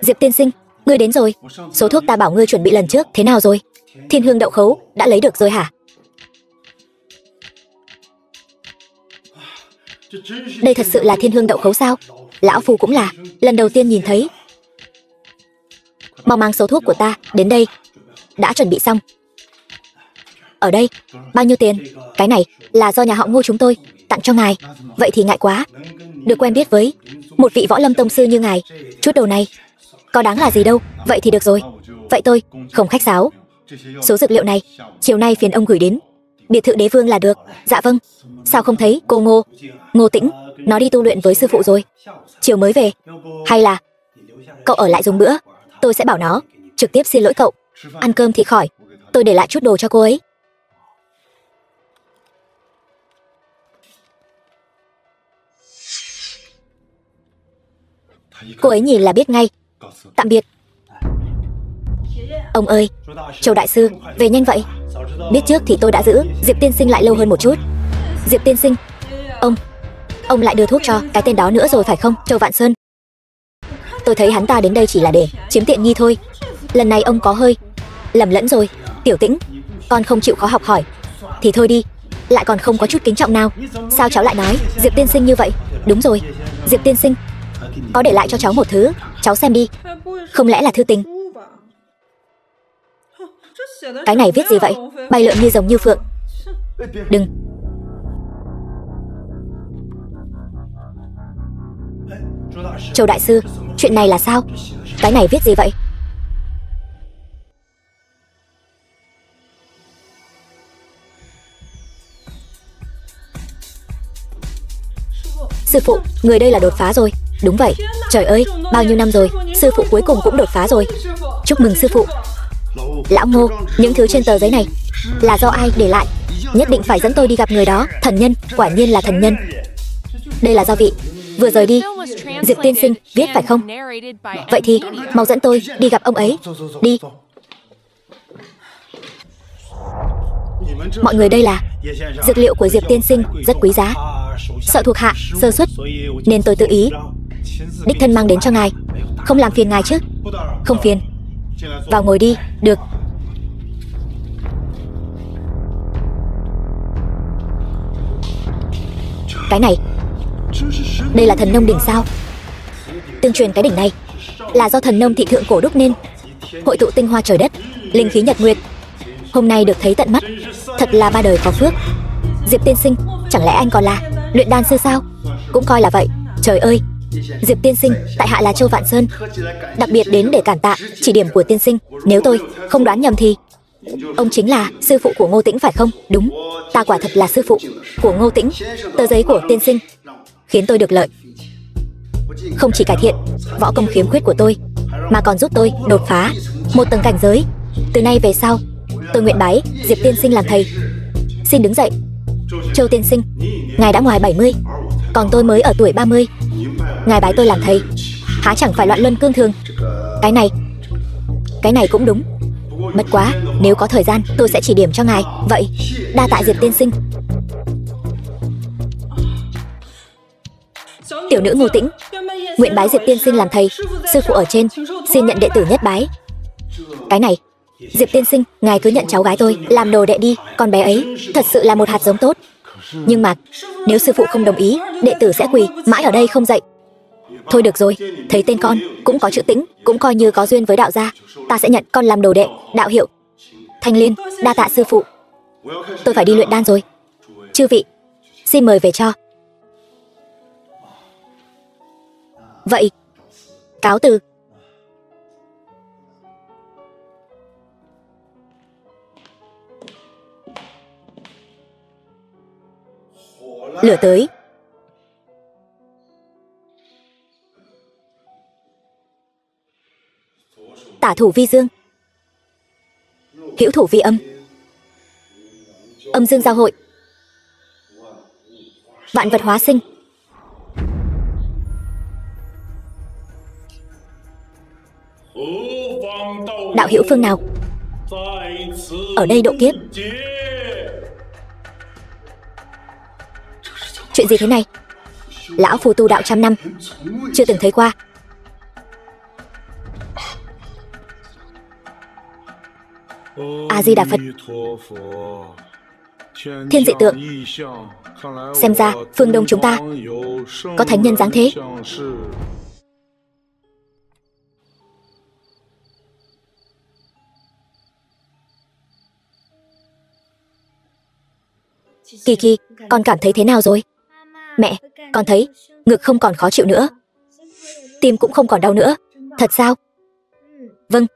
Diệp tiên sinh, ngươi đến rồi. Số thuốc ta bảo ngươi chuẩn bị lần trước thế nào rồi? Thiên hương đậu khấu đã lấy được rồi hả? Đây thật sự là thiên hương đậu khấu sao? Lão phu cũng là lần đầu tiên nhìn thấy. Mau mang số thuốc của ta đến đây. Đã chuẩn bị xong. Ở đây. Bao nhiêu tiền? Cái này là do nhà họ Ngô chúng tôi tặng cho ngài. Vậy thì ngại quá. Được quen biết với một vị võ lâm tông sư như ngài, chút đồ này có đáng là gì đâu. Vậy thì được rồi. Vậy tôi không khách sáo. Số dược liệu này chiều nay phiền ông gửi đến biệt thự đế vương là được. Dạ vâng. Sao không thấy cô Ngô? Ngô Tĩnh, nó đi tu luyện với sư phụ rồi. Chiều mới về. Hay là cậu ở lại dùng bữa? Tôi sẽ bảo nó trực tiếp xin lỗi cậu. Ăn cơm thì khỏi, tôi để lại chút đồ cho cô ấy. Cô ấy nhìn là biết ngay. Tạm biệt. Ông ơi, Châu đại sư, về nhanh vậy. Biết trước thì tôi đã giữ Diệp tiên sinh lại lâu hơn một chút. Diệp tiên sinh, ông lại đưa thuốc cho cái tên đó nữa rồi phải không? Châu Vạn Sơn. Tôi thấy hắn ta đến đây chỉ là để chiếm tiện nghi thôi. Lần này ông có hơi lầm lẫn rồi. Tiểu Tĩnh, con không chịu khó học hỏi thì thôi đi, lại còn không có chút kính trọng nào. Sao cháu lại nói Diệp tiên sinh như vậy? Đúng rồi, Diệp tiên sinh có để lại cho cháu một thứ, cháu xem đi. Không lẽ là thư tình? Cái này viết gì vậy? Bay lượn như rồng như phượng. Đừng. Châu đại sư, chuyện này là sao? Cái này viết gì vậy? Sư phụ, người đây là đột phá rồi. Đúng vậy. Trời ơi, bao nhiêu năm rồi, sư phụ cuối cùng cũng đột phá rồi. Chúc mừng sư phụ. Lão Ngô, những thứ trên tờ giấy này là do ai để lại? Nhất định phải dẫn tôi đi gặp người đó. Thần nhân, quả nhiên là thần nhân. Đây là do vị vừa rời đi Diệp tiên sinh viết phải không? Vậy thì mau dẫn tôi đi gặp ông ấy. Đi. Mọi người, đây là dược liệu của Diệp tiên sinh, rất quý giá. Sợ thuộc hạ sơ suất nên tôi tự ý đích thân mang đến cho ngài. Không làm phiền ngài chứ? Không phiền. Vào ngồi đi. Được. Cái này, đây là thần nông đỉnh sao? Tương truyền cái đỉnh này là do thần nông thị thượng cổ đúc nên, hội tụ tinh hoa trời đất, linh khí nhật nguyệt. Hôm nay được thấy tận mắt, thật là ba đời có phước. Diệp tiên sinh, chẳng lẽ anh còn là luyện đan sư sao? Cũng coi là vậy. Trời ơi, Diệp tiên sinh, tại hạ là Châu Vạn Sơn, đặc biệt đến để cản tạ chỉ điểm của tiên sinh. Nếu tôi không đoán nhầm thì ông chính là sư phụ của Ngô Tĩnh phải không? Đúng, ta quả thật là sư phụ của Ngô Tĩnh. Tờ giấy của tiên sinh khiến tôi được lợi, không chỉ cải thiện võ công khiếm khuyết của tôi, mà còn giúp tôi đột phá một tầng cảnh giới. Từ nay về sau, tôi nguyện bái Diệp tiên sinh làm thầy. Xin đứng dậy. Châu tiên sinh, ngài đã ngoài 70, còn tôi mới ở tuổi 30. Ngài bái tôi làm thầy, há chẳng phải loạn luân cương thường? Cái này cũng đúng. Bất quá, nếu có thời gian tôi sẽ chỉ điểm cho ngài. Vậy, đa tạ Diệp tiên sinh. Tiểu nữ Ngô Tĩnh nguyện bái Diệp tiên sinh làm thầy. Sư phụ ở trên xin nhận đệ tử nhất bái. Cái này, Diệp tiên sinh, ngài cứ nhận cháu gái tôi làm đồ đệ đi. Con bé ấy thật sự là một hạt giống tốt. Nhưng mà nếu sư phụ không đồng ý, đệ tử sẽ quỳ mãi ở đây không dậy. Thôi được rồi, thấy tên con cũng có chữ Tĩnh, cũng coi như có duyên với đạo gia. Ta sẽ nhận con làm đồ đệ, đạo hiệu Thanh Liên. Đa tạ sư phụ. Tôi phải đi luyện đan rồi. Chư vị, xin mời về cho. Vậy, cáo từ. Lửa tới. Tả thủ vi dương, hữu thủ vi âm, âm dương giao hội, vạn vật hóa sinh. Đạo hữu phương nào? Ở đây độ kiếp. Chuyện gì thế này? Lão phù tu đạo trăm năm, chưa từng thấy qua. A Di Đà Phật. Thiên dị tượng. Xem ra phương Đông chúng ta có thánh nhân dáng thế. Kỳ Kỳ, con cảm thấy thế nào rồi? Mẹ, con thấy ngực không còn khó chịu nữa, tim cũng không còn đau nữa. Thật sao? Vâng.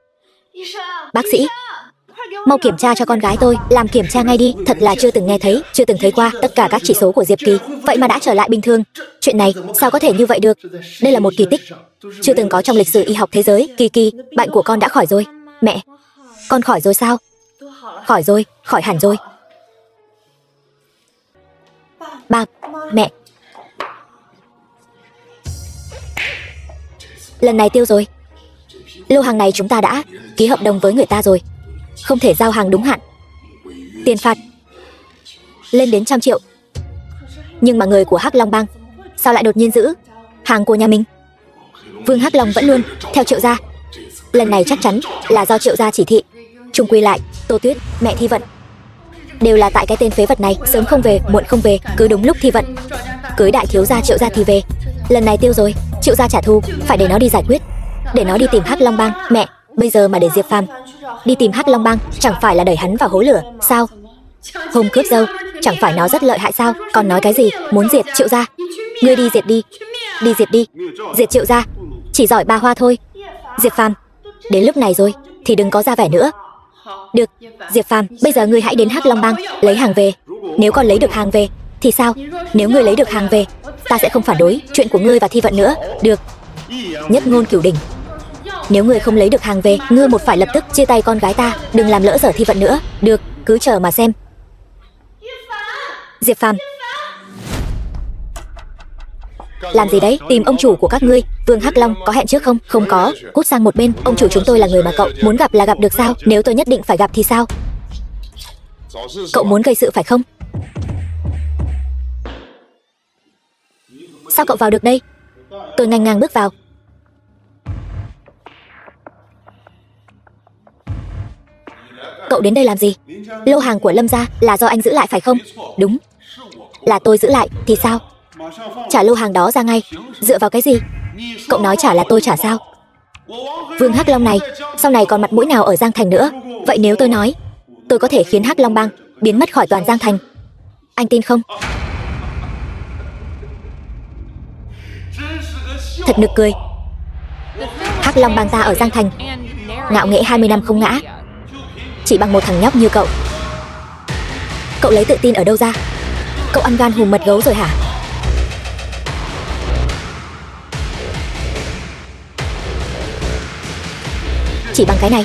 Bác sĩ, mau kiểm tra cho con gái tôi. Làm kiểm tra ngay đi. Thật là chưa từng nghe thấy, chưa từng thấy qua. Tất cả các chỉ số của Diệp Kỳ vậy mà đã trở lại bình thường. Chuyện này sao có thể như vậy được? Đây là một kỳ tích chưa từng có trong lịch sử y học thế giới. Kỳ Kỳ, bệnh của con đã khỏi rồi. Mẹ, con khỏi rồi sao? Khỏi rồi, khỏi hẳn rồi. Ba, mẹ, lần này tiêu rồi. Lô hàng này chúng ta đã ký hợp đồng với người ta rồi, không thể giao hàng đúng hạn. Tiền phạt lên đến 100 triệu. Nhưng mà người của Hắc Long Bang sao lại đột nhiên giữ hàng của nhà mình? Vương Hắc Long vẫn luôn theo Triệu gia. Lần này chắc chắn là do Triệu gia chỉ thị. Chung quy lại, Tô Tuyết, mẹ Thi Vận đều là tại cái tên phế vật này. Sớm không về, muộn không về, cứ đúng lúc Thi Vận cưới đại thiếu gia Triệu gia thì về. Lần này tiêu rồi, Triệu gia trả thù, phải để nó đi giải quyết, để nó đi tìm Hắc Long Bang. Mẹ, bây giờ mà để Diệp Phàm đi tìm Hắc Long Bang, chẳng phải là đẩy hắn vào hố lửa sao? Hôm cướp dâu, chẳng phải nó rất lợi hại sao? Còn nói cái gì muốn diệt Triệu gia? Ngươi đi diệt đi, đi diệt đi, diệt Triệu gia, chỉ giỏi ba hoa thôi. Diệp Phàm, đến lúc này rồi thì đừng có ra vẻ nữa. Được, Diệp Phàm, bây giờ ngươi hãy đến Hắc Long Bang lấy hàng về. Nếu con lấy được hàng về thì sao? Nếu ngươi lấy được hàng về, ta sẽ không phản đối chuyện của ngươi và Thi Vận nữa. Được. Nhất ngôn cửu đỉnh. Nếu ngươi không lấy được hàng về, ngươi một phải lập tức chia tay con gái ta, đừng làm lỡ dở Thi Vận nữa. Được, cứ chờ mà xem. Diệp Phàm, làm gì đấy? Tìm ông chủ của các ngươi, Vương Hắc Long, có hẹn trước không? Không có, cút sang một bên. Ông chủ chúng tôi là người mà cậu muốn gặp là gặp được sao? Nếu tôi nhất định phải gặp thì sao? Cậu muốn gây sự phải không? Sao cậu vào được đây? Tôi nghênh ngang bước vào. Cậu đến đây làm gì? Lô hàng của Lâm gia là do anh giữ lại phải không? Đúng, là tôi giữ lại, thì sao? Trả lô hàng đó ra ngay. Dựa vào cái gì? Cậu nói trả là tôi trả sao? Vương Hắc Long này sau này còn mặt mũi nào ở Giang Thành nữa? Vậy nếu tôi nói tôi có thể khiến Hắc Long Bang biến mất khỏi toàn Giang Thành, anh tin không? Thật nực cười. Hắc Long Bang ta ở Giang Thành ngạo nghễ 20 năm không ngã, chỉ bằng một thằng nhóc như cậu. Cậu lấy tự tin ở đâu ra? Cậu ăn gan hùm mật gấu rồi hả? Chỉ bằng cái này.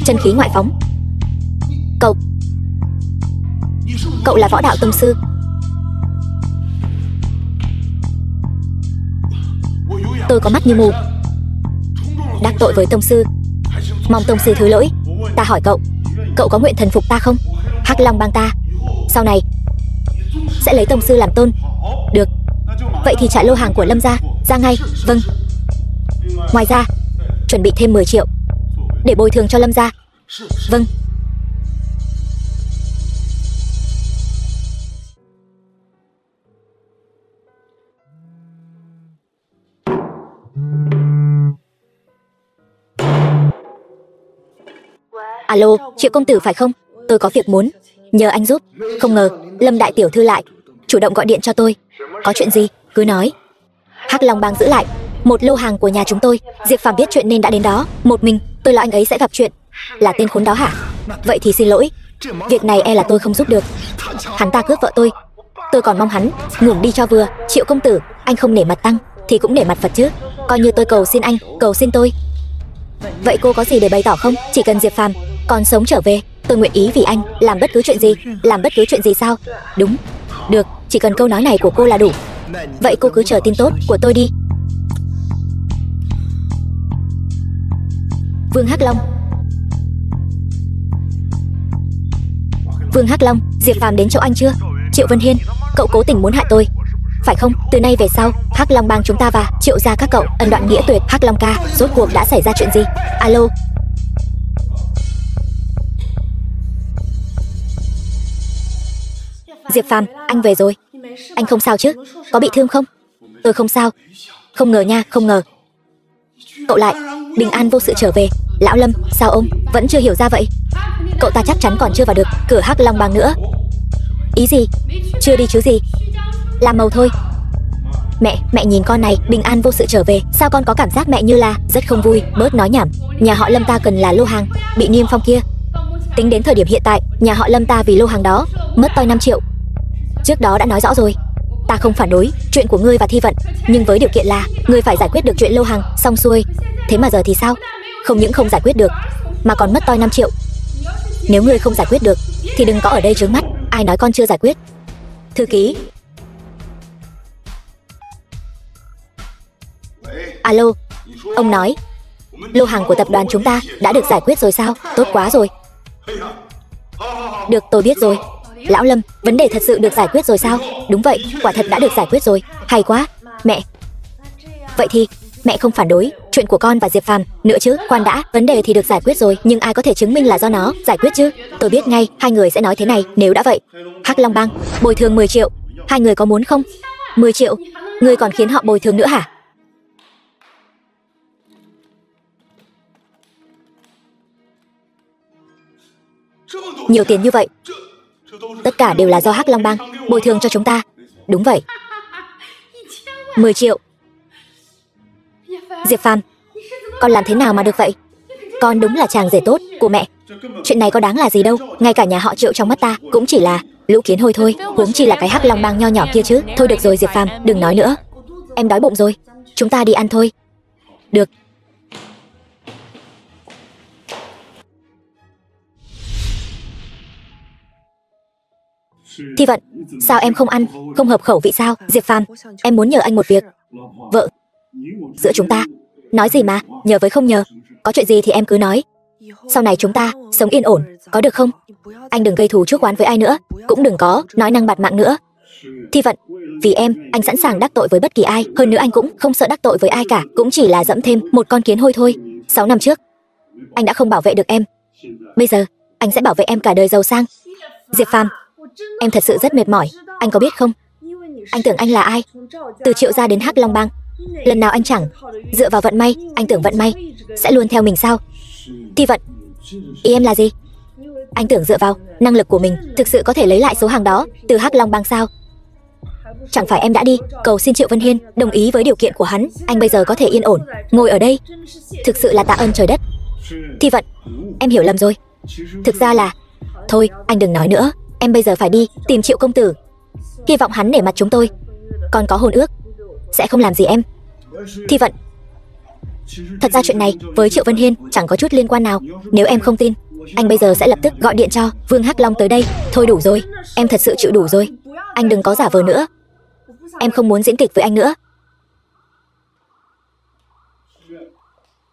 Chân khí ngoại phóng. Cậu là võ đạo tông sư. Tôi có mắt như mù, đắc tội với tông sư, mong tông sư thứ lỗi. Ta hỏi cậu, cậu có nguyện thần phục ta không? Hắc Long Bang ta sau này sẽ lấy tông sư làm tôn. Được, vậy thì trả lô hàng của Lâm gia ra ngay. Vâng. Ngoài ra chuẩn bị thêm 10 triệu để bồi thường cho Lâm gia. Vâng. Alo, Triệu công tử phải không? Tôi có việc muốn nhờ anh giúp. Không ngờ Lâm đại tiểu thư lại chủ động gọi điện cho tôi. Có chuyện gì cứ nói. Hắc Long bang giữ lại một lô hàng của nhà chúng tôi. Diệp Phàm biết chuyện nên đã đến đó một mình. Tôi lo anh ấy sẽ gặp chuyện. Là tên khốn đó hả? Vậy thì xin lỗi, việc này e là tôi không giúp được. Hắn ta cướp vợ tôi còn mong hắn ngủm đi cho vừa. Triệu công tử, anh không nể mặt Tăng thì cũng nể mặt Phật chứ. Coi như tôi cầu xin anh, cầu xin tôi. Vậy cô có gì để bày tỏ không? Chỉ cần Diệp Phàm còn sống trở về, tôi nguyện ý vì anh làm bất cứ chuyện gì. Làm bất cứ chuyện gì sao? Đúng. Được, chỉ cần câu nói này của cô là đủ. Vậy cô cứ chờ tin tốt của tôi đi. Vương Hắc Long. Vương Hắc Long, Diệp Phàm đến chỗ anh chưa? Triệu Vân Hiên, cậu cố tình muốn hại tôi phải không? Từ nay về sau, Hắc Long bang chúng ta và Triệu gia các cậu ân đoạn nghĩa tuyệt. Hắc Long ca, rốt cuộc đã xảy ra chuyện gì? Alo. Diệp Phàm, anh về rồi. Anh không sao chứ? Có bị thương không? Tôi không sao. Không ngờ nha, không ngờ cậu lại bình an vô sự trở về. Lão Lâm, sao ông vẫn chưa hiểu ra vậy? Cậu ta chắc chắn còn chưa vào được cửa Hắc Long bang nữa. Ý gì? Chưa đi chứ gì. Làm màu thôi. Mẹ nhìn con này bình an vô sự trở về, sao con có cảm giác mẹ như là rất không vui. Bớt nói nhảm. Nhà họ Lâm ta cần là lô hàng bị niêm phong kia. Tính đến thời điểm hiện tại, nhà họ Lâm ta vì lô hàng đó mất toi 5 triệu. Trước đó đã nói rõ rồi, ta không phản đối chuyện của ngươi và Thi Vận, nhưng với điều kiện là ngươi phải giải quyết được chuyện lô hàng xong xuôi. Thế mà giờ thì sao? Không những không giải quyết được mà còn mất toi 5 triệu. Nếu ngươi không giải quyết được thì đừng có ở đây trướng mắt. Ai nói con chưa giải quyết? Thư ký. Alo, ông nói lô hàng của tập đoàn chúng ta đã được giải quyết rồi sao? Tốt quá rồi. Được, tôi biết rồi. Lão Lâm, vấn đề thật sự được giải quyết rồi sao? Đúng vậy, quả thật đã được giải quyết rồi. Hay quá. Mẹ, vậy thì mẹ không phản đối chuyện của con và Diệp Phàm nữa chứ? Khoan đã, vấn đề thì được giải quyết rồi, nhưng ai có thể chứng minh là do nó giải quyết chứ? Tôi biết ngay hai người sẽ nói thế này. Nếu đã vậy, Hắc Long bang bồi thường 10 triệu. Hai người có muốn không? 10 triệu? Ngươi còn khiến họ bồi thường nữa hả? Nhiều tiền như vậy, tất cả đều là do Hắc Long bang bồi thường cho chúng ta. Đúng vậy. 10 triệu. Diệp Phàm, con làm thế nào mà được vậy? Con đúng là chàng rể tốt của mẹ. Chuyện này có đáng là gì đâu. Ngay cả nhà họ Triệu trong mắt ta cũng chỉ là lũ kiến hôi thôi, huống chi là cái Hắc Long bang nho nhỏ kia chứ. Thôi được rồi Diệp Phàm, đừng nói nữa. Em đói bụng rồi, chúng ta đi ăn thôi. Được. Thi Vận, sao em không ăn? Không hợp khẩu vị sao? Diệp Phàm, em muốn nhờ anh một việc. Vợ giữa chúng ta. Nói gì mà nhờ với không nhờ. Có chuyện gì thì em cứ nói. Sau này chúng ta sống yên ổn, có được không? Anh đừng gây thù chuốc oán với ai nữa, cũng đừng có nói năng bạt mạng nữa. Thi Vận, vì em, anh sẵn sàng đắc tội với bất kỳ ai. Hơn nữa anh cũng không sợ đắc tội với ai cả, cũng chỉ là dẫm thêm một con kiến hôi thôi. 6 năm trước, anh đã không bảo vệ được em. Bây giờ, anh sẽ bảo vệ em cả đời giàu sang. Diệp Phàm, em thật sự rất mệt mỏi, anh có biết không? Anh tưởng anh là ai? Từ Triệu gia đến Hắc Long bang, lần nào anh chẳng dựa vào vận may. Anh tưởng vận may sẽ luôn theo mình sao? Thi Vận, ý em là gì? Anh tưởng dựa vào năng lực của mình thực sự có thể lấy lại số hàng đó từ Hắc Long bang sao? Chẳng phải em đã đi cầu xin Triệu Vân Hiên đồng ý với điều kiện của hắn, anh bây giờ có thể yên ổn ngồi ở đây. Thực sự là tạ ơn trời đất. Thi Vận, em hiểu lầm rồi. Thực ra là... Thôi, anh đừng nói nữa. Em bây giờ phải đi tìm Triệu công tử. Hy vọng hắn nể mặt chúng tôi. Còn có hôn ước sẽ không làm gì em. Thi Vận, thật ra chuyện này với Triệu Vân Hiên chẳng có chút liên quan nào. Nếu em không tin, anh bây giờ sẽ lập tức gọi điện cho Vương Hắc Long tới đây. Thôi đủ rồi, em thật sự chịu đủ rồi. Anh đừng có giả vờ nữa. Em không muốn diễn kịch với anh nữa.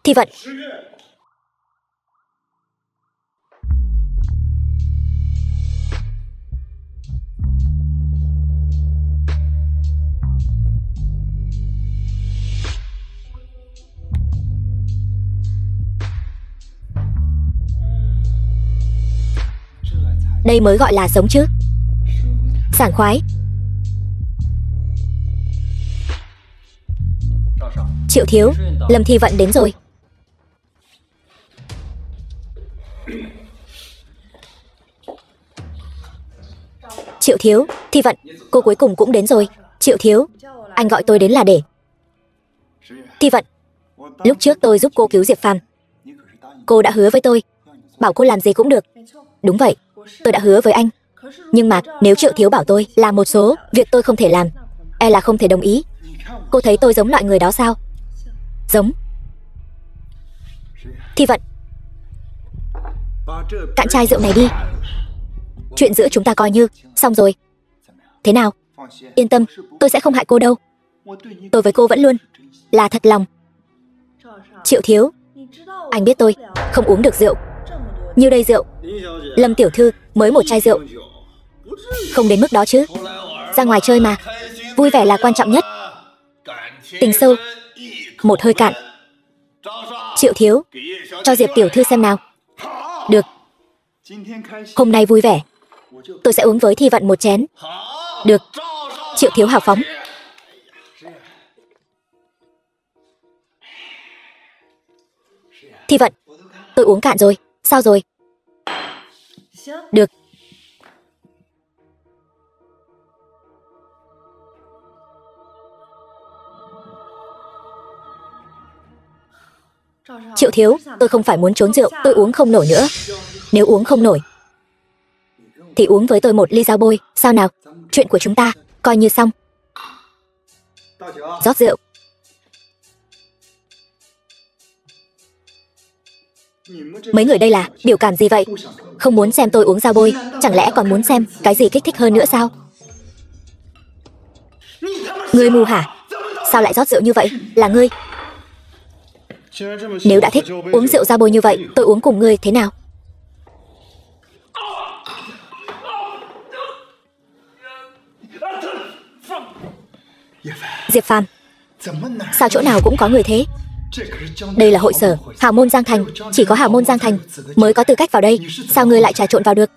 Thi Vận, Đây mới gọi là sống chứ. Sảng khoái. Triệu thiếu, Lâm Thi Vận đến rồi. Triệu thiếu, Thi Vận, cô cuối cùng cũng đến rồi. Triệu thiếu, anh gọi tôi đến là để... Thi Vận, lúc trước tôi giúp cô cứu Diệp Phàm. Cô đã hứa với tôi, bảo cô làm gì cũng được. Đúng vậy, tôi đã hứa với anh. Nhưng mà nếu Triệu thiếu bảo tôi làm một số việc tôi không thể làm, e là không thể đồng ý. Cô thấy tôi giống loại người đó sao? Giống. Thi Vận, cạn chai rượu này đi. Chuyện giữa chúng ta coi như xong rồi. Thế nào? Yên tâm, tôi sẽ không hại cô đâu. Tôi với cô vẫn luôn là thật lòng. Triệu thiếu, anh biết tôi không uống được rượu. Như đây rượu. Lâm tiểu thư mới một chai rượu. Không đến mức đó chứ. Ra ngoài chơi mà, vui vẻ là quan trọng nhất. Tình sâu một hơi cạn. Triệu thiếu, cho Diệp tiểu thư xem nào. Được. Hôm nay vui vẻ, tôi sẽ uống với Thi Vận một chén. Được. Triệu thiếu hào phóng. Thi Vận, tôi uống cạn rồi. Sao rồi? Được. Triệu thiếu, tôi không phải muốn trốn rượu, tôi uống không nổi nữa. Nếu uống không nổi thì uống với tôi một ly dao bôi. Sao nào? Chuyện của chúng ta coi như xong. Rót rượu. Mấy người đây là biểu cảm gì vậy? Không muốn xem tôi uống dao bôi, chẳng lẽ còn muốn xem cái gì kích thích hơn nữa sao? Ngươi mù hả? Sao lại rót rượu như vậy? Là ngươi. Nếu đã thích uống rượu dao bôi như vậy, tôi uống cùng ngươi thế nào? Diệp Phàm, sao chỗ nào cũng có người thế? Đây là hội sở Hào Môn Giang Thành, chỉ có Hào Môn Giang Thành mới có tư cách vào đây. Sao ngươi lại trà trộn vào được?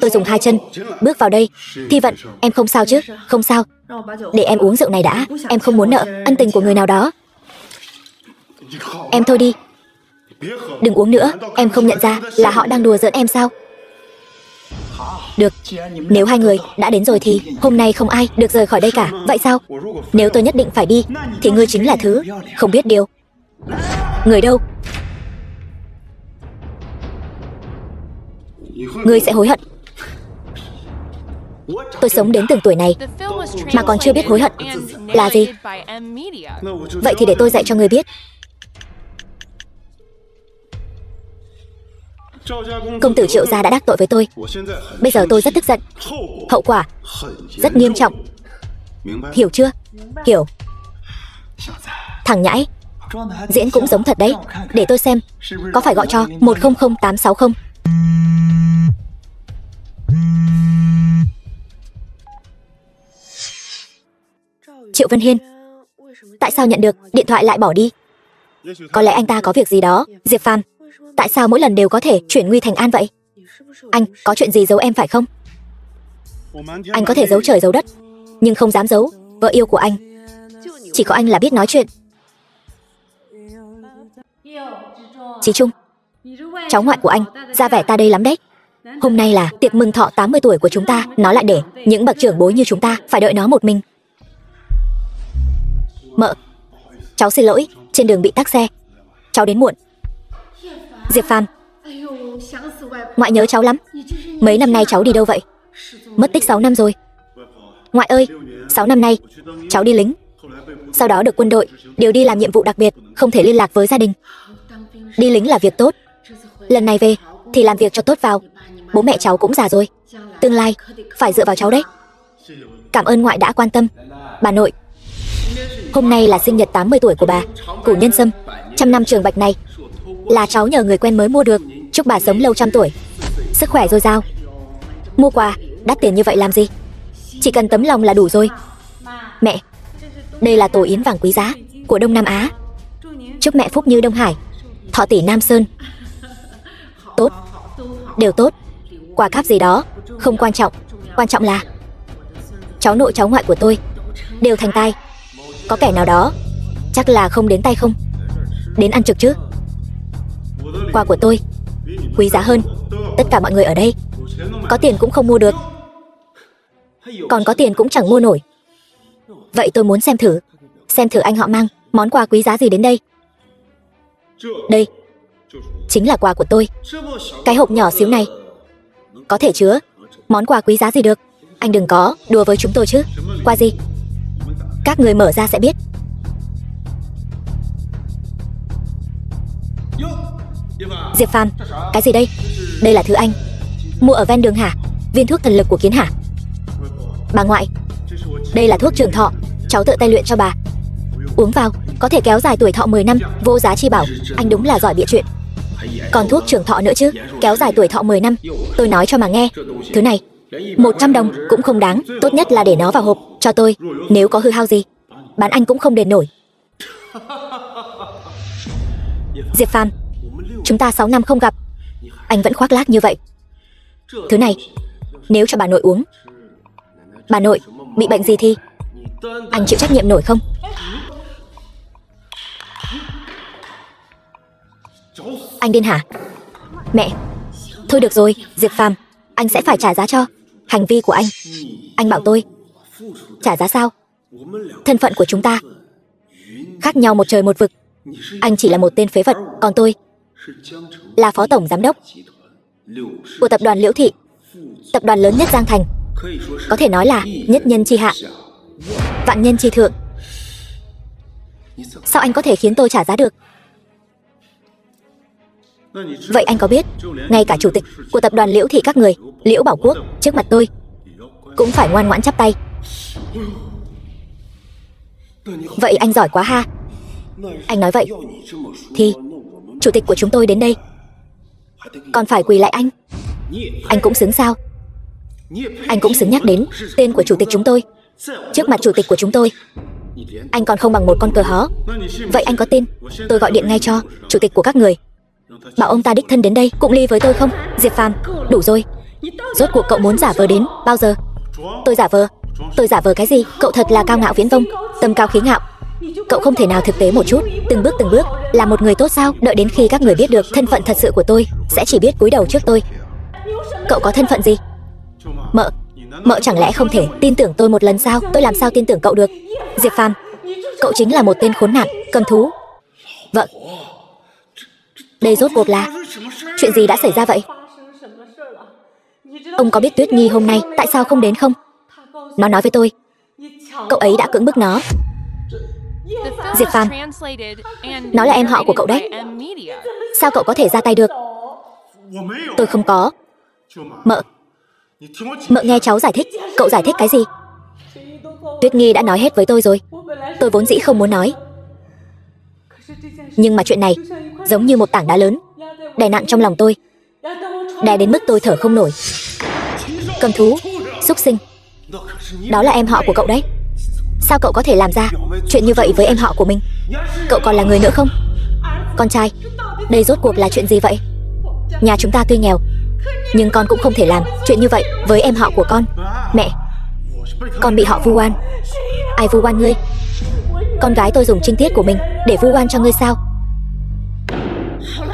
Tôi dùng hai chân bước vào đây. Thi Vận, em không sao chứ? Không sao. Để em uống rượu này đã. Em không muốn nợ ân tình của người nào đó. Em thôi đi. Đừng uống nữa. Em không nhận ra là họ đang đùa giỡn em sao? Được. Nếu hai người đã đến rồi thì hôm nay không ai được rời khỏi đây cả. Vậy sao? Nếu tôi nhất định phải đi thì ngươi chính là thứ không biết điều. Người đâu? Ngươi sẽ hối hận. Tôi sống đến từng tuổi này mà còn chưa biết hối hận là gì. Vậy thì để tôi dạy cho ngươi biết. Công tử Triệu gia đã đắc tội với tôi. Bây giờ tôi rất tức giận. Hậu quả rất nghiêm trọng. Hiểu chưa? Hiểu. Thằng nhãi, diễn cũng giống thật đấy. Để tôi xem có phải gọi cho 100860. Triệu Vân Hiên, tại sao nhận được điện thoại lại bỏ đi? Có lẽ anh ta có việc gì đó. Diệp Phàm, tại sao mỗi lần đều có thể chuyển nguy thành an vậy? Anh có chuyện gì giấu em phải không? Anh có thể giấu trời giấu đất, nhưng không dám giấu vợ yêu của anh. Chỉ có anh là biết nói chuyện. Chí Trung, cháu ngoại của anh ra vẻ ta đây lắm đấy. Hôm nay là tiệc mừng thọ 80 tuổi của chúng ta. Nó lại để những bậc trưởng bối như chúng ta phải đợi nó một mình. Mợ, cháu xin lỗi, trên đường bị tắc xe, cháu đến muộn. Diệp Phàm, ngoại nhớ cháu lắm. Mấy năm nay cháu đi đâu vậy? Mất tích 6 năm rồi. Ngoại ơi, 6 năm nay cháu đi lính, sau đó được quân đội điều đi làm nhiệm vụ đặc biệt, không thể liên lạc với gia đình. Đi lính là việc tốt, lần này về thì làm việc cho tốt vào. Bố mẹ cháu cũng già rồi, tương lai phải dựa vào cháu đấy. Cảm ơn ngoại đã quan tâm. Bà nội, hôm nay là sinh nhật 80 tuổi của bà, củ nhân sâm 100 năm trường bạch này là cháu nhờ người quen mới mua được. Chúc bà sống lâu trăm tuổi, sức khỏe dồi dào. Mua quà đắt tiền như vậy làm gì? Chỉ cần tấm lòng là đủ rồi. Mẹ, đây là tổ yến vàng quý giá của Đông Nam Á. Chúc mẹ phúc như Đông Hải, thọ tỷ Nam Sơn. Tốt, đều tốt. quà cáp gì đó, không quan trọng. Quan trọng là cháu nội cháu ngoại của tôi đều thành tai. Có kẻ nào đó chắc là không đến tay không? Đến ăn trực chứ. Quà của tôi quý giá hơn tất cả mọi người ở đây. Có tiền cũng không mua được, còn có tiền cũng chẳng mua nổi. Vậy tôi muốn xem thử anh họ mang món quà quý giá gì đến đây. Đây chính là quà của tôi. Cái hộp nhỏ xíu này có thể chứa món quà quý giá gì được. Anh đừng có đùa với chúng tôi chứ. Quà gì? Các người mở ra sẽ biết. Diệp Phàm, cái gì đây? Đây là thứ anh mua ở ven đường hả? Viên thuốc thần lực của Kiến hả? Bà ngoại, đây là thuốc trường thọ, cháu tự tay luyện cho bà. Uống vào có thể kéo dài tuổi thọ 10 năm. Vô giá chi bảo. Anh đúng là giỏi bịa chuyện. Còn thuốc trường thọ nữa chứ, kéo dài tuổi thọ 10 năm. Tôi nói cho mà nghe, thứ này 100 đồng cũng không đáng. Tốt nhất là để nó vào hộp cho tôi. Nếu có hư hao gì, bán anh cũng không đền nổi. Diệp Phàm, chúng ta 6 năm không gặp, anh vẫn khoác lác như vậy. Thứ này nếu cho bà nội uống, bà nội bị bệnh gì thì anh chịu trách nhiệm nổi không? Anh điên hả? Mẹ, thôi được rồi, Diệp Phàm, anh sẽ phải trả giá cho hành vi của anh. Anh bảo tôi trả giá sao? Thân phận của chúng ta khác nhau một trời một vực. Anh chỉ là một tên phế vật, còn tôi là phó tổng giám đốc của tập đoàn Liễu Thị, tập đoàn lớn nhất Giang Thành. Có thể nói là nhất nhân chi hạ, vạn nhân chi thượng. Sao anh có thể khiến tôi trả giá được? Vậy anh có biết ngay cả chủ tịch của tập đoàn Liễu Thị các người, Liễu Bảo Quốc, trước mặt tôi cũng phải ngoan ngoãn chắp tay. Vậy anh giỏi quá ha. Anh nói vậy thì chủ tịch của chúng tôi đến đây còn phải quỳ lại anh. Anh cũng xứng sao? Anh cũng xứng nhắc đến tên của chủ tịch chúng tôi trước mặt chủ tịch của chúng tôi. Anh còn không bằng một con cờ hó. Vậy anh có tin tôi gọi điện ngay cho chủ tịch của các người, bảo ông ta đích thân đến đây cụng ly với tôi không? Diệp Phàm, đủ rồi. Rốt cuộc cậu muốn giả vờ đến bao giờ? Tôi giả vờ? Tôi giả vờ cái gì? Cậu thật là cao ngạo viễn vông, tâm cao khí ngạo. Cậu không thể nào thực tế một chút, từng bước là một người tốt sao? Đợi đến khi các người biết được thân phận thật sự của tôi, sẽ chỉ biết cúi đầu trước tôi. Cậu có thân phận gì? Mợ chẳng lẽ không thể tin tưởng tôi một lần sao? Tôi làm sao tin tưởng cậu được? Diệp Phàm, cậu chính là một tên khốn nạn, cầm thú. Vợ, đây rốt cuộc là chuyện gì đã xảy ra vậy? Ông có biết Tuyết Nghi hôm nay tại sao không đến không? Nó nói với tôi cậu ấy đã cưỡng bức nó. Diệp Phàm, nó là em họ của cậu đấy. Sao cậu có thể ra tay được? Tôi không có. Mợ nghe cháu giải thích. Cậu giải thích cái gì? Tuyết Nghi đã nói hết với tôi rồi. Tôi vốn dĩ không muốn nói, nhưng mà chuyện này giống như một tảng đá lớn đè nặng trong lòng tôi, đè đến mức tôi thở không nổi. Cầm thú, xúc sinh, đó là em họ của cậu đấy. Sao cậu có thể làm ra chuyện như vậy với em họ của mình? Cậu còn là người nữa không? Con trai, đây rốt cuộc là chuyện gì vậy? Nhà chúng ta tuy nghèo, nhưng con cũng không thể làm chuyện như vậy với em họ của con. Mẹ, con bị họ vu oan. Ai vu oan ngươi? Con gái tôi dùng trinh tiết của mình để vu oan cho ngươi sao?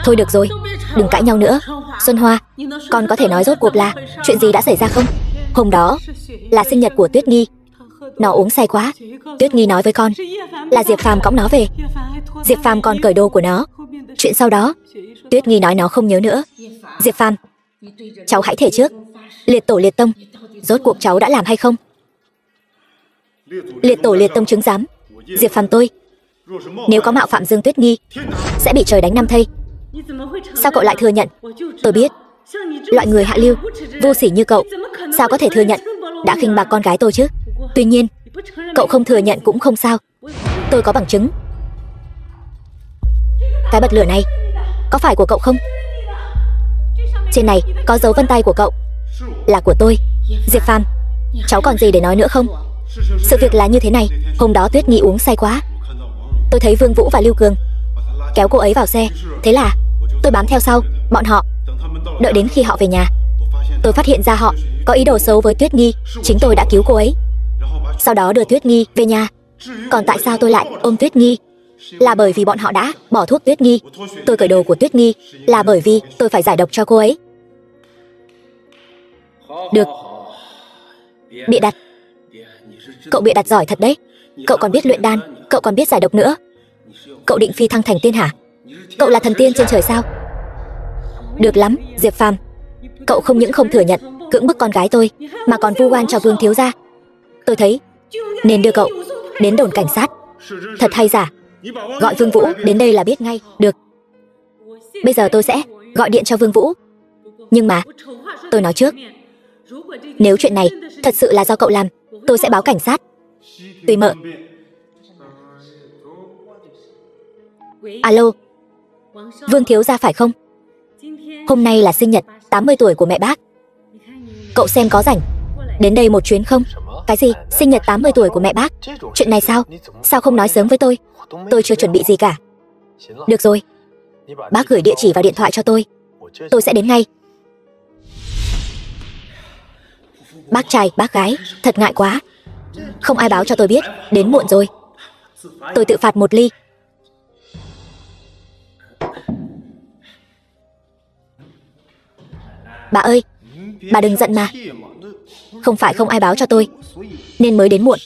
Thôi được rồi, đừng cãi nhau nữa. Xuân Hoa, con có thể nói rốt cuộc là chuyện gì đã xảy ra không? Hôm đó là sinh nhật của Tuyết Nghi. Nó uống say quá. Tuyết Nghi nói với con là Diệp Phàm cõng nó về. Diệp Phàm còn cởi đồ của nó. Chuyện sau đó Tuyết Nghi nói nó không nhớ nữa. Diệp Phàm, cháu hãy thề trước liệt tổ liệt tông, rốt cuộc cháu đã làm hay không? Liệt tổ liệt tông chứng giám. Diệp Phàm, tôi nếu có mạo phạm Dương Tuyết Nghi sẽ bị trời đánh 5 thây. Sao cậu lại thừa nhận? Tôi biết loại người hạ lưu vô sỉ như cậu sao có thể thừa nhận đã khinh bạc con gái tôi chứ. Tuy nhiên cậu không thừa nhận cũng không sao, tôi có bằng chứng. Cái bật lửa này có phải của cậu không? Trên này có dấu vân tay của cậu, là của tôi. Diệp Phàm, cháu còn gì để nói nữa không? Sự việc là như thế này. Hôm đó Tuyết Nghi uống say quá. Tôi thấy Vương Vũ và Lưu Cường kéo cô ấy vào xe. Thế là tôi bám theo sau bọn họ. Đợi đến khi họ về nhà, Tôi phát hiện ra họ có ý đồ xấu với Tuyết Nghi. Chính tôi đã cứu cô ấy, sau đó đưa Tuyết Nghi về nhà. Còn tại sao tôi lại ôm Tuyết Nghi? Là bởi vì bọn họ đã bỏ thuốc Tuyết Nghi. Tôi cởi đồ của Tuyết Nghi là bởi vì tôi phải giải độc cho cô ấy. Được. Bịa đặt. Cậu bịa đặt giỏi thật đấy. Cậu còn biết luyện đan, cậu còn biết giải độc nữa. Cậu định phi thăng thành tiên hả? Cậu là thần tiên trên trời sao? Được lắm, Diệp Phàm. Cậu không những không thừa nhận cưỡng bức con gái tôi, mà còn vu oan cho Vương thiếu gia. Tôi thấy nên đưa cậu đến đồn cảnh sát. Thật hay giả? Gọi Vương Vũ đến đây là biết ngay. Được. Bây giờ tôi sẽ gọi điện cho Vương Vũ. Nhưng mà tôi nói trước, nếu chuyện này thật sự là do cậu làm, tôi sẽ báo cảnh sát. Tùy mợ. Alo, Vương thiếu gia phải không? Hôm nay là sinh nhật 80 tuổi của mẹ bác. Cậu xem có rảnh đến đây một chuyến không? Cái gì? Sinh nhật 80 tuổi của mẹ bác? Chuyện này sao? Sao không nói sớm với tôi? Tôi chưa chuẩn bị gì cả. Được rồi, bác gửi địa chỉ vào điện thoại cho tôi sẽ đến ngay. Bác trai, bác gái, thật ngại quá. Không ai báo cho tôi biết, đến muộn rồi. Tôi tự phạt một ly. Bà ơi, bà đừng giận mà. Không phải không ai báo cho tôi nên mới đến muộn.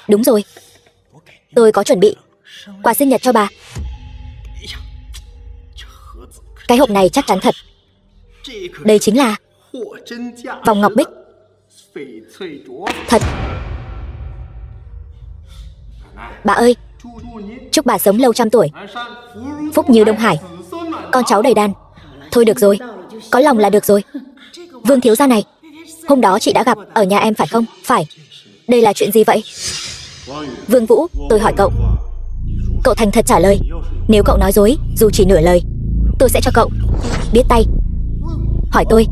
Đúng rồi, tôi có chuẩn bị quà sinh nhật cho bà. Cái hộp này chắc chắn thật. Đây chính là vòng ngọc bích. Thật. Bà ơi, chúc bà sống lâu trăm tuổi, phúc như Đông Hải, con cháu đầy đàn. Thôi được rồi, có lòng là được rồi. Vương thiếu gia này, hôm đó chị đã gặp ở nhà em phải không? Phải. Đây là chuyện gì vậy? Vương Vũ, tôi hỏi cậu. Cậu thành thật trả lời. Nếu cậu nói dối, dù chỉ nửa lời, tôi sẽ cho cậu biết tay. Hỏi tôi.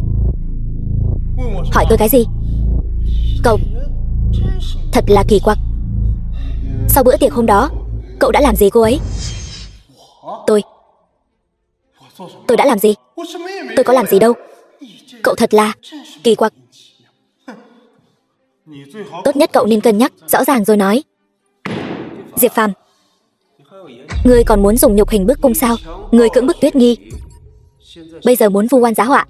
Hỏi tôi cái gì? Cậu thật là kỳ quặc. Sau bữa tiệc hôm đó, cậu đã làm gì cô ấy? Tôi đã làm gì? Tôi có làm gì đâu. Cậu thật là kỳ quặc. Tốt nhất cậu nên cân nhắc rõ ràng rồi nói. Diệp Phàm, ngươi còn muốn dùng nhục hình bức cung sao? Ngươi cưỡng bức Tuyết Nghi, bây giờ muốn vu oan giá họa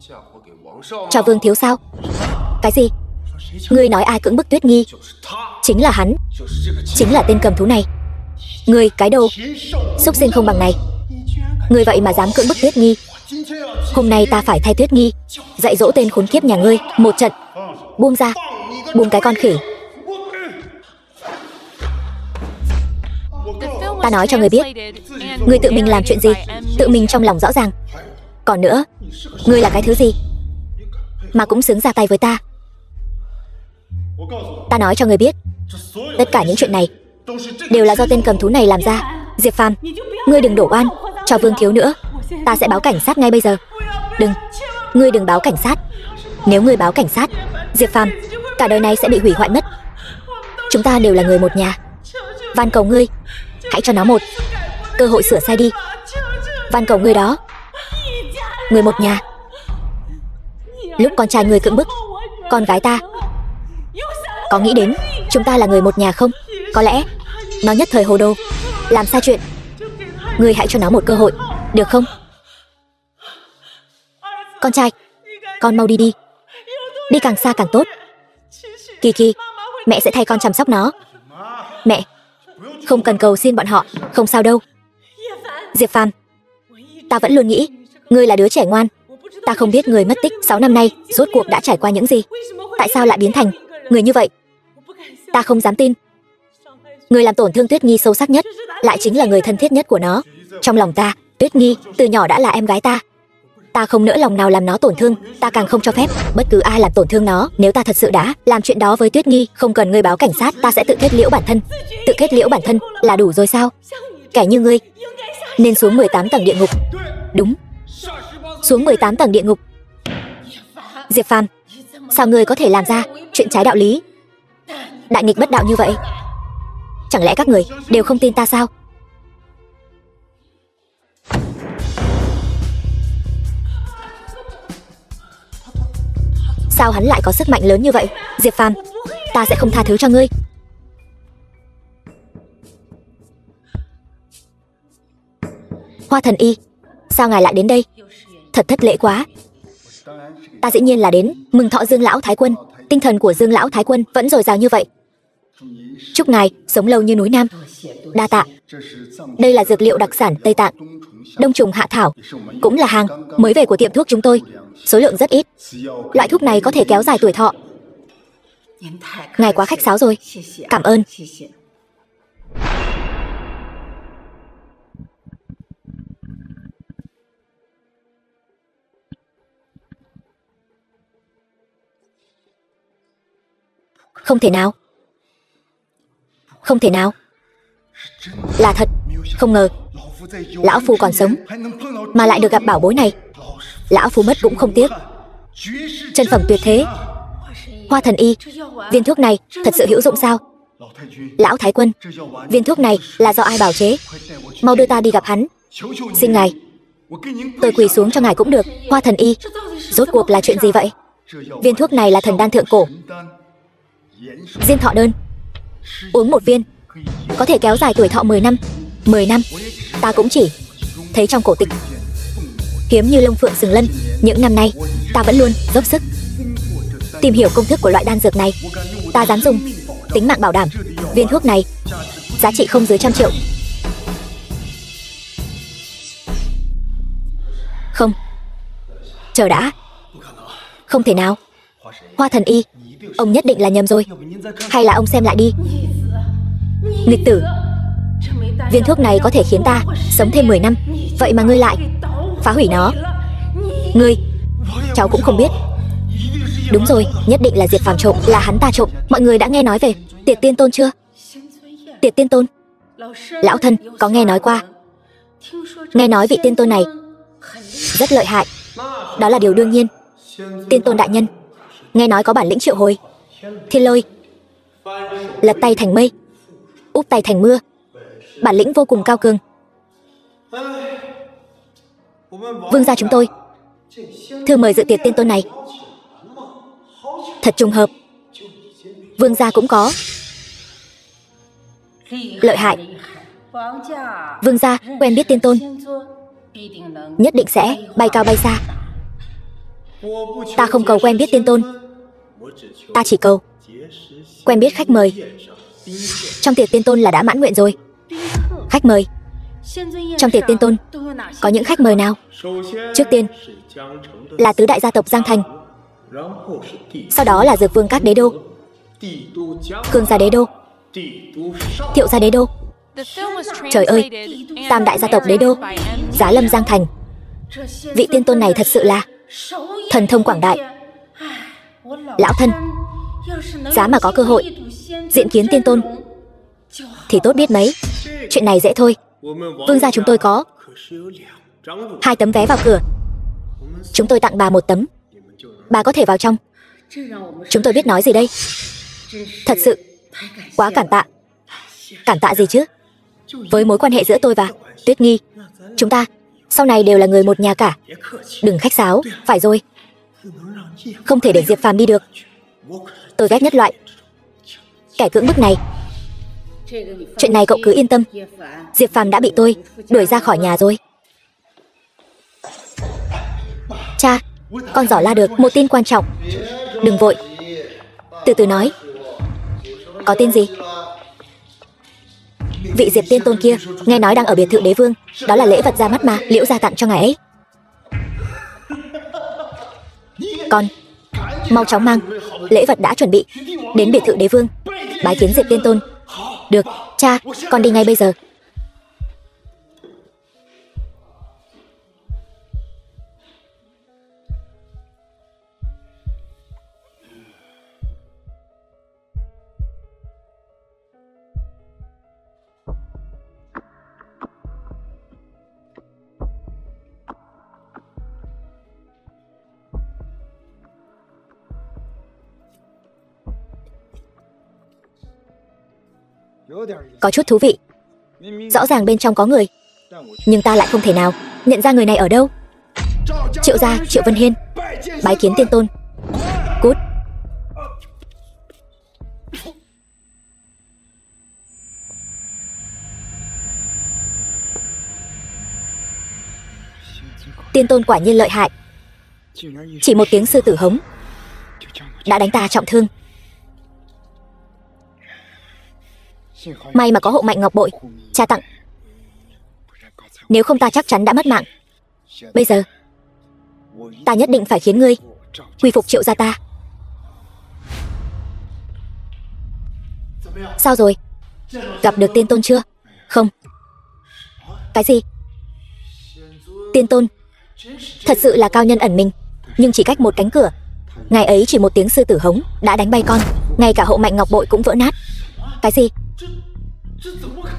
cho Vương thiếu sao? Cái gì? Ngươi nói ai cưỡng bức Tuyết Nghi? Chính là hắn, chính là tên cầm thú này. Ngươi cái đồ xúc sinh không bằng này, ngươi vậy mà dám cưỡng bức Tuyết Nghi. Hôm nay ta phải thay Tuyết Nghi dạy dỗ tên khốn kiếp nhà ngươi một trận. Buông ra, buông cái con khỉ. Ta nói cho ngươi biết, ngươi tự mình làm chuyện gì, tự mình trong lòng rõ ràng. Còn nữa, ngươi là cái thứ gì mà cũng xứng ra tay với ta? Ta nói cho ngươi biết, tất cả những chuyện này đều là do tên cầm thú này làm ra. Diệp Phàm, ngươi đừng đổ oan cho Vương thiếu nữa. Ta sẽ báo cảnh sát ngay bây giờ. Đừng, ngươi đừng báo cảnh sát. Nếu ngươi báo cảnh sát, Diệp Phàm, cả đời này sẽ bị hủy hoại mất. Chúng ta đều là người một nhà. Van cầu ngươi, hãy cho nó một cơ hội sửa sai đi. Van cầu ngươi đó. Người một nhà. Lúc con trai ngươi cưỡng bức con gái ta, có nghĩ đến chúng ta là người một nhà không? Có lẽ nó nhất thời hồ đồ, làm sai chuyện. Ngươi hãy cho nó một cơ hội, được không? Con trai, con mau đi đi. Đi càng xa càng tốt. Kiki, mẹ sẽ thay con chăm sóc nó. Mẹ, không cần cầu xin bọn họ, không sao đâu. Diệp Phàm, ta vẫn luôn nghĩ ngươi là đứa trẻ ngoan. Ta không biết người mất tích 6 năm nay rốt cuộc đã trải qua những gì. Tại sao lại biến thành người như vậy? Ta không dám tin. Người làm tổn thương Tuyết Nghi sâu sắc nhất lại chính là người thân thiết nhất của nó. Trong lòng ta, Tuyết Nghi từ nhỏ đã là em gái ta. Ta không nỡ lòng nào làm nó tổn thương. Ta càng không cho phép bất cứ ai làm tổn thương nó. Nếu ta thật sự đã làm chuyện đó với Tuyết Nghi, không cần ngươi báo cảnh sát, ta sẽ tự kết liễu bản thân. Tự kết liễu bản thân là đủ rồi sao? Kẻ như ngươi nên xuống 18 tầng địa ngục. Đúng, xuống 18 tầng địa ngục. Diệp Phàm, sao ngươi có thể làm ra chuyện trái đạo lý, đại nghịch bất đạo như vậy? Chẳng lẽ các người đều không tin ta sao? Sao hắn lại có sức mạnh lớn như vậy? Diệp Phàm, ta sẽ không tha thứ cho ngươi. Hoa Thần Y, sao ngài lại đến đây? Thật thất lễ quá. Ta dĩ nhiên là đến mừng thọ Dương lão thái quân. Tinh thần của Dương lão thái quân vẫn dồi dào như vậy. Chúc ngài sống lâu như núi Nam. Đa tạ. Đây là dược liệu đặc sản Tây Tạng, đông trùng hạ thảo, cũng là hàng mới về của tiệm thuốc chúng tôi, số lượng rất ít. Loại thuốc này có thể kéo dài tuổi thọ. Ngài quá khách sáo rồi. Cảm ơn. Không thể nào. Không thể nào. Là thật. Không ngờ lão phu còn sống mà lại được gặp bảo bối này. Lão phu mất cũng không tiếc. Chân phẩm tuyệt thế. Hoa Thần Y, viên thuốc này thật sự hữu dụng sao? Lão thái quân, viên thuốc này là do ai bào chế? Mau đưa ta đi gặp hắn. Xin ngài. Tôi quỳ xuống cho ngài cũng được. Hoa Thần Y, rốt cuộc là chuyện gì vậy? Viên thuốc này là thần đan thượng cổ, diên thọ đơn. Uống một viên có thể kéo dài tuổi thọ 10 năm. 10 năm. Ta cũng chỉ thấy trong cổ tịch, hiếm như lông phượng sừng lân. Những năm nay ta vẫn luôn dốc sức tìm hiểu công thức của loại đan dược này. Ta dám dùng tính mạng bảo đảm viên thuốc này giá trị không dưới 100 triệu. Không. Chờ đã. Không thể nào. Hoa Thần Y, ông nhất định là nhầm rồi. Hay là ông xem lại đi. Nghịch tử, viên thuốc này có thể khiến ta sống thêm 10 năm. Vậy mà ngươi lại phá hủy nó. Ngươi, cháu cũng không biết. Đúng rồi, nhất định là Diệp Phàm trộm. Là hắn ta trộm. Mọi người đã nghe nói về Tiệt Tiên Tôn chưa? Tiệt Tiên Tôn, lão thân có nghe nói qua. Nghe nói vị tiên tôn này rất lợi hại. Đó là điều đương nhiên. Tiên tôn đại nhân nghe nói có bản lĩnh triệu hồi thiên lôi, lật tay thành mây, úp tay thành mưa. Bản lĩnh vô cùng cao cường. Vương gia chúng tôi thư mời dự tiệc tiên tôn này. Thật trùng hợp. Vương gia cũng có. Lợi hại. Vương gia quen biết tiên tôn, nhất định sẽ bay cao bay xa. Ta không cầu quen biết tiên tôn, ta chỉ cầu quen biết khách mời. Trong tiệc tiên tôn là đã mãn nguyện rồi. Khách mời trong tiệc tiên tôn có những khách mời nào? Trước tiên là tứ đại gia tộc Giang Thành, sau đó là Dược Vương các đế đô, Cương gia đế đô, Thiệu gia đế đô. Trời ơi, tam đại gia tộc đế đô, Giá Lâm Giang Thành. Vị tiên tôn này thật sự là thần thông quảng đại. Lão thân, giá mà có cơ hội diện kiến tiên tôn thì tốt biết mấy. Chuyện này dễ thôi. Vương gia chúng tôi có 2 tấm vé vào cửa. Chúng tôi tặng bà 1 tấm. Bà có thể vào trong. Chúng tôi biết nói gì đây. Thật sự quá cảm tạ. Cảm tạ gì chứ? Với mối quan hệ giữa tôi và Tuyết Nghi, chúng ta sau này đều là người một nhà cả. Đừng khách sáo. Phải rồi, không thể để Diệp Phàm đi được. Tôi ghét nhất loại kẻ cưỡng bức này. Chuyện này cậu cứ yên tâm. Diệp Phàm đã bị tôi đuổi ra khỏi nhà rồi. Cha, con dò la được một tin quan trọng. Đừng vội, từ từ nói. Có tin gì? Vị Diệp tiên tôn kia nghe nói đang ở biệt thự đế vương. Đó là lễ vật ra mắt mà Liễu gia tặng cho ngài ấy. Con mau chóng mang lễ vật đã chuẩn bị đến biệt thự đế vương bái kiến Diệp tiên tôn. Được, cha, con đi ngay bây giờ. Có chút thú vị. Rõ ràng bên trong có người, nhưng ta lại không thể nào nhận ra người này ở đâu. Triệu gia Triệu Vân Hiên bái kiến tiên tôn. Cút. Tiên tôn quả nhiên lợi hại. Chỉ một tiếng sư tử hống đã đánh ta trọng thương. May mà có hộ mạnh ngọc bội cha tặng, nếu không ta chắc chắn đã mất mạng. Bây giờ ta nhất định phải khiến ngươi quy phục Triệu gia ta. Sao rồi? Gặp được tiên tôn chưa? Không. Cái gì? Tiên tôn thật sự là cao nhân ẩn mình, nhưng chỉ cách một cánh cửa. Ngày ấy chỉ một tiếng sư tử hống đã đánh bay con, ngay cả hộ mạnh ngọc bội cũng vỡ nát. Cái gì?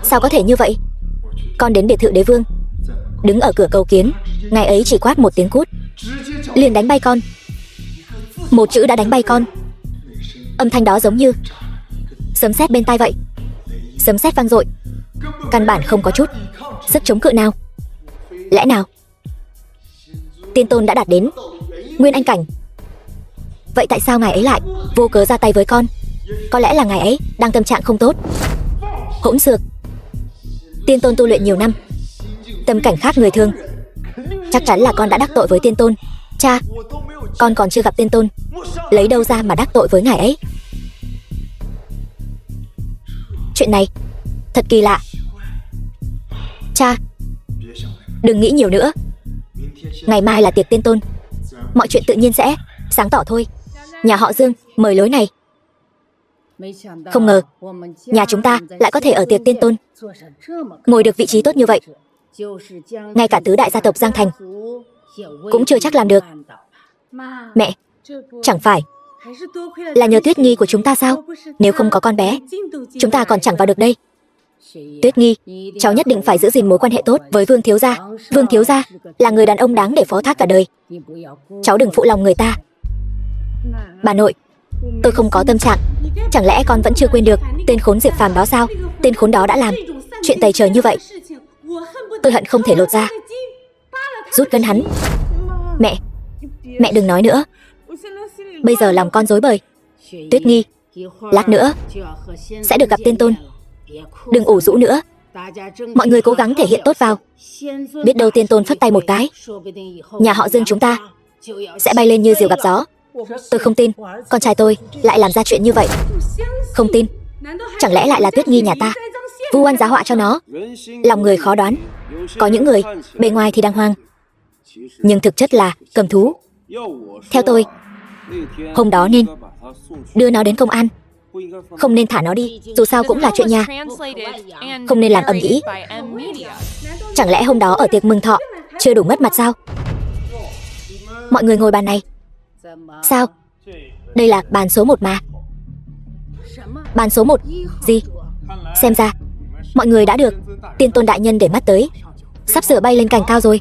Sao có thể như vậy? Con đến biệt thự đế vương, đứng ở cửa cầu kiến, ngày ấy chỉ quát một tiếng cút, liền đánh bay con. Một chữ đã đánh bay con. Âm thanh đó giống như sấm sét bên tai vậy. Sấm sét vang dội, căn bản không có chút sức chống cự nào. Lẽ nào tiên tôn đã đạt đến Nguyên Anh cảnh? Vậy tại sao ngài ấy lại vô cớ ra tay với con? Có lẽ là ngài ấy đang tâm trạng không tốt. Hỗn xược. Tiên tôn tu luyện nhiều năm, tâm cảnh khác người thường. Chắc chắn là con đã đắc tội với tiên tôn. Cha, con còn chưa gặp tiên tôn, lấy đâu ra mà đắc tội với ngài ấy? Chuyện này thật kỳ lạ. Cha, đừng nghĩ nhiều nữa. Ngày mai là tiệc tiên tôn, mọi chuyện tự nhiên sẽ sáng tỏ thôi. Nhà họ Dương mời lối này. Không ngờ nhà chúng ta lại có thể ở tiệc tiên tôn, ngồi được vị trí tốt như vậy. Ngay cả tứ đại gia tộc Giang Thành cũng chưa chắc làm được. Mẹ, chẳng phải là nhờ Tuyết Nghi của chúng ta sao? Nếu không có con bé, chúng ta còn chẳng vào được đây. Tuyết Nghi, cháu nhất định phải giữ gìn mối quan hệ tốt với Vương thiếu gia. Vương thiếu gia là người đàn ông đáng để phó thác cả đời. Cháu đừng phụ lòng người ta. Bà nội, tôi không có tâm trạng. Chẳng lẽ con vẫn chưa quên được tên khốn Diệp Phàm đó sao? Tên khốn đó đã làm chuyện tày trời như vậy, tôi hận không thể lột ra rút gân hắn. Mẹ đừng nói nữa. Bây giờ lòng con rối bời. Tuyết Nghi, lát nữa sẽ được gặp tiên tôn, đừng ủ rũ nữa. Mọi người cố gắng thể hiện tốt vào. Biết đâu tiên tôn phất tay một cái, nhà họ Dương chúng ta sẽ bay lên như diều gặp gió. Tôi không tin con trai tôi lại làm ra chuyện như vậy. Không tin. Chẳng lẽ lại là Tuyết Nghi nhà ta vu oan giá họa cho nó? Lòng người khó đoán. Có những người bề ngoài thì đàng hoàng, nhưng thực chất là cầm thú. Theo tôi, hôm đó nên đưa nó đến công an, không nên thả nó đi. Dù sao cũng là chuyện nhà, không nên làm ầm ĩ. Chẳng lẽ hôm đó ở tiệc mừng thọ chưa đủ mất mặt sao? Mọi người ngồi bàn này. Sao? Đây là bàn số 1 mà. Bàn số 1 gì? Xem ra mọi người đã được tiên tôn đại nhân để mắt tới, sắp sửa bay lên cành cao rồi.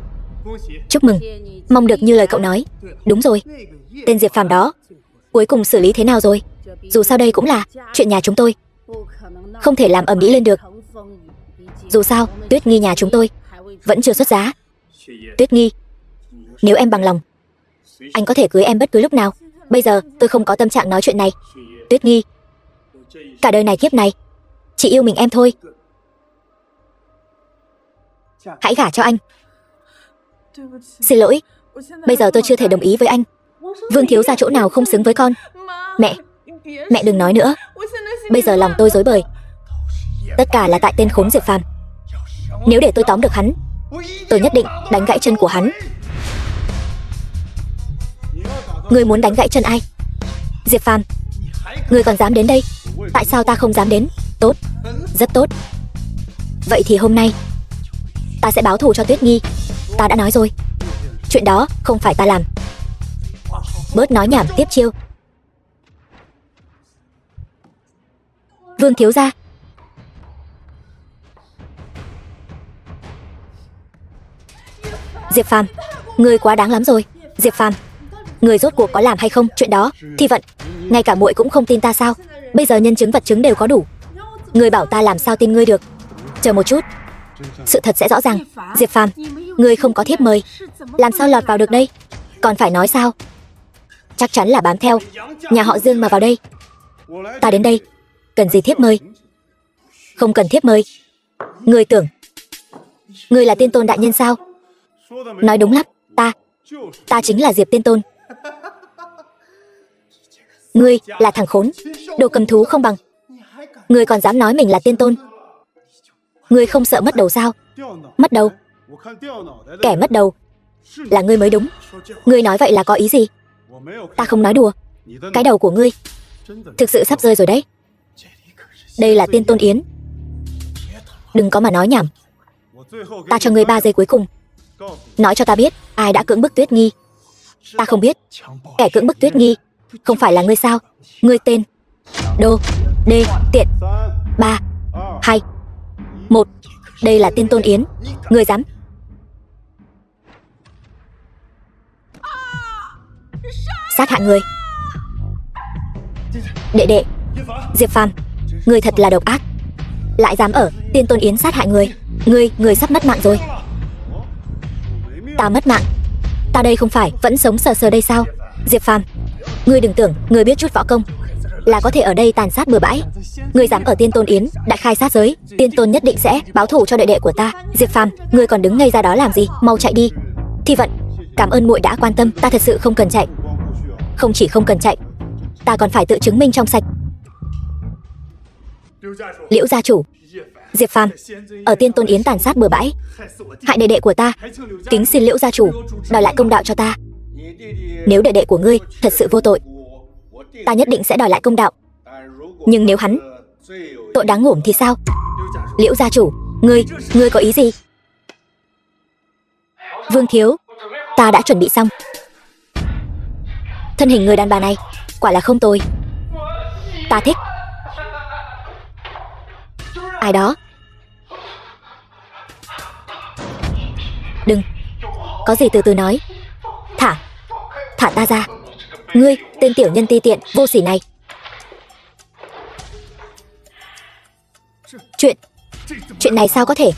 Chúc mừng, mong được như lời cậu nói. Đúng rồi, tên Diệp Phàm đó cuối cùng xử lý thế nào rồi? Dù sao đây cũng là chuyện nhà chúng tôi, không thể làm ầm ĩ lên được. Dù sao Tuyết Nghi nhà chúng tôi vẫn chưa xuất giá. Tuyết Nghi, nếu em bằng lòng, anh có thể cưới em bất cứ lúc nào. Bây giờ tôi không có tâm trạng nói chuyện này. Tuyết Nghi, cả đời này kiếp này chỉ yêu mình em thôi. Hãy gả cho anh. Xin lỗi, bây giờ tôi chưa thể đồng ý với anh. Vương thiếu gia chỗ nào không xứng với con. Mẹ đừng nói nữa. Bây giờ lòng tôi rối bời. Tất cả là tại tên khốn Diệp Phàm. Nếu để tôi tóm được hắn, tôi nhất định đánh gãy chân của hắn. Ngươi muốn đánh gãy chân ai? Diệp Phàm, ngươi còn dám đến đây? Tại sao ta không dám đến? Tốt, rất tốt. Vậy thì hôm nay ta sẽ báo thù cho Tuyết Nghi. Ta đã nói rồi, chuyện đó không phải ta làm. Bớt nói nhảm, tiếp chiêu. Vương thiếu gia. Diệp Phàm, ngươi quá đáng lắm rồi. Diệp Phàm, ngươi rốt cuộc có làm hay không chuyện đó? Thi vận, ngay cả muội cũng không tin ta sao? Bây giờ nhân chứng vật chứng đều có đủ, ngươi bảo ta làm sao tin ngươi được? Chờ một chút, sự thật sẽ rõ ràng. Diệp Phàm, ngươi không có thiếp mời, làm sao lọt vào được đây? Còn phải nói sao? Chắc chắn là bám theo nhà họ Dương mà vào đây. Ta đến đây cần gì thiếp mời? Không cần thiếp mời. Ngươi tưởng ngươi là tiên tôn đại nhân sao? Nói đúng lắm, Ta chính là Diệp Tiên Tôn. Ngươi là thằng khốn, đồ cầm thú không bằng. Ngươi còn dám nói mình là tiên tôn. Ngươi không sợ mất đầu sao? Mất đầu? Kẻ mất đầu là ngươi mới đúng. Ngươi nói vậy là có ý gì? Ta không nói đùa. Cái đầu của ngươi thực sự sắp rơi rồi đấy. Đây là tiên tôn yến. Đừng có mà nói nhảm. Ta cho ngươi 3 giây cuối cùng. Nói cho ta biết ai đã cưỡng bức Tuyết Nhi. Ta không biết. Kẻ cưỡng bức Tuyết Nhi không phải là ngươi sao? Ngươi tên Đô Đê Tiện. 3, 2, 1. Đây là tiên tôn yến. Ngươi dám? Sát hại người. Đệ đệ Diệp Phàm, ngươi thật là độc ác. Lại dám ở tiên tôn yến sát hại người. Ngươi sắp mất mạng rồi. Ta mất mạng? Ta đây không phải vẫn sống sờ sờ đây sao? Diệp Phàm, ngươi đừng tưởng ngươi biết chút võ công là có thể ở đây tàn sát bừa bãi. Ngươi dám ở tiên tôn yến đại khai sát giới, tiên tôn nhất định sẽ báo thù cho đệ đệ của ta. Diệp Phàm, ngươi còn đứng ngây ra đó làm gì? Mau chạy đi. Thi Vận, cảm ơn muội đã quan tâm. Ta thật sự không cần chạy. Không chỉ không cần chạy, ta còn phải tự chứng minh trong sạch. Liễu gia chủ, Diệp Phàm ở tiên tôn yến tàn sát bừa bãi, hại đệ đệ của ta. Kính xin Liễu gia chủ đòi lại công đạo cho ta. Nếu đệ đệ của ngươi thật sự vô tội, ta nhất định sẽ đòi lại công đạo. Nhưng nếu hắn tội đáng ngủm thì sao? Liễu gia chủ, ngươi có ý gì? Vương thiếu, ta đã chuẩn bị xong. Thân hình người đàn bà này quả là không tồi. Ta thích. Ai đó? Đừng, có gì từ từ nói. Thả ta ra. Ngươi, tên tiểu nhân ti tiện vô sỉ này. Chuyện này sao có thể?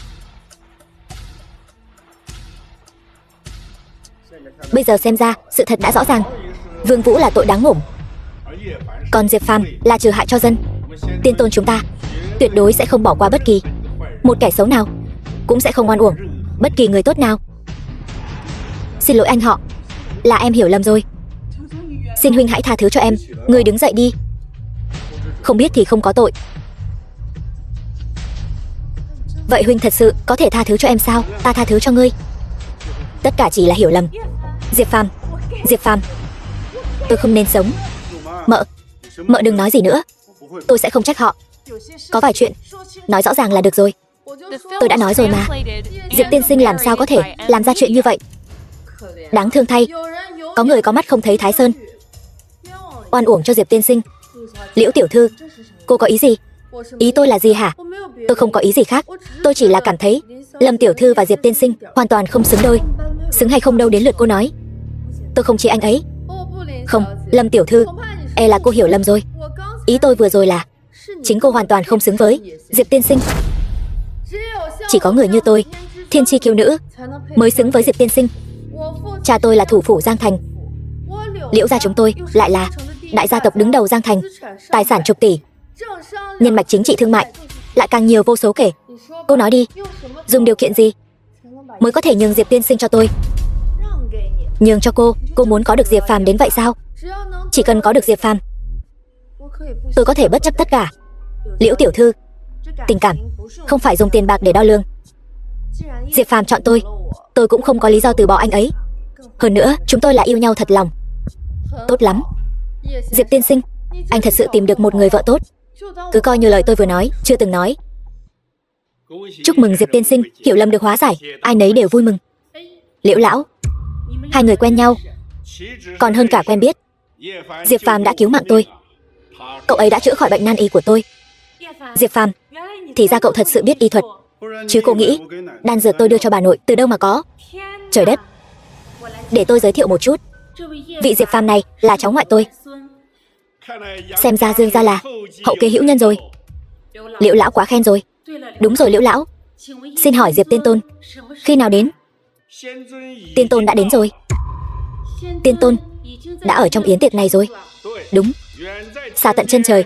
Bây giờ xem ra sự thật đã rõ ràng. Vương Vũ là tội đáng ngủm, còn Diệp Phàm là trừ hại cho dân. Tiên tôn chúng ta tuyệt đối sẽ không bỏ qua bất kỳ một kẻ xấu nào, cũng sẽ không oan uổng bất kỳ người tốt nào. Xin lỗi anh họ, là em hiểu lầm rồi. Xin huynh hãy tha thứ cho em. Ngươi đứng dậy đi. Không biết thì không có tội. Vậy huynh thật sự có thể tha thứ cho em sao? Ta tha thứ cho ngươi. Tất cả chỉ là hiểu lầm. Diệp Phàm, tôi không nên sống. Mợ đừng nói gì nữa. Tôi sẽ không trách họ. Có vài chuyện nói rõ ràng là được rồi. Tôi đã nói rồi mà. Diệp tiên sinh làm sao có thể làm ra chuyện như vậy? Đáng thương thay, có người có mắt không thấy Thái Sơn. Oan uổng cho Diệp tiên sinh. Liễu tiểu thư, cô có ý gì? Ý tôi là gì hả? Tôi không có ý gì khác. Tôi chỉ là cảm thấy Lâm tiểu thư và Diệp tiên sinh hoàn toàn không xứng đôi. Xứng hay không đâu đến lượt cô nói. Tôi không chỉ anh ấy. Không, Lâm tiểu thư, e là cô hiểu lầm rồi. Ý tôi vừa rồi là chính cô hoàn toàn không xứng với Diệp tiên sinh. Chỉ có người như tôi, thiên chi kiêu nữ, mới xứng với Diệp tiên sinh. Cha tôi là thủ phủ Giang Thành. Liễu gia chúng tôi lại là đại gia tộc đứng đầu Giang Thành, tài sản chục tỷ, nhân mạch chính trị thương mại lại càng nhiều vô số kể. Cô nói đi, dùng điều kiện gì mới có thể nhường Diệp tiên sinh cho tôi? Nhường cho cô muốn có được Diệp Phàm đến vậy sao? Chỉ cần có được Diệp Phàm, tôi có thể bất chấp tất cả. Liễu tiểu thư, tình cảm không phải dùng tiền bạc để đo lường. Diệp Phàm chọn tôi cũng không có lý do từ bỏ anh ấy. Hơn nữa, chúng tôi là yêu nhau thật lòng. Tốt lắm. Diệp tiên sinh, anh thật sự tìm được một người vợ tốt. Cứ coi như lời tôi vừa nói chưa từng nói. Chúc mừng Diệp tiên sinh, hiểu lầm được hóa giải, ai nấy đều vui mừng. Liễu lão, hai người quen nhau còn hơn cả quen biết. Diệp Phàm đã cứu mạng tôi. Cậu ấy đã chữa khỏi bệnh nan y của tôi. Diệp Phàm, thì ra cậu thật sự biết y thuật. Chứ cô nghĩ đan dược tôi đưa cho bà nội từ đâu mà có? Trời đất. Để tôi giới thiệu một chút. Vị Diệp Phàm này là cháu ngoại tôi. Xem ra Dương gia là hậu kế hữu nhân rồi. Liễu lão quá khen rồi. Đúng rồi Liễu lão, xin hỏi Diệp tiên tôn khi nào đến? Tiên tôn đã đến rồi. Tiên tôn đã ở trong yến tiệc này rồi. Đúng, xa tận chân trời,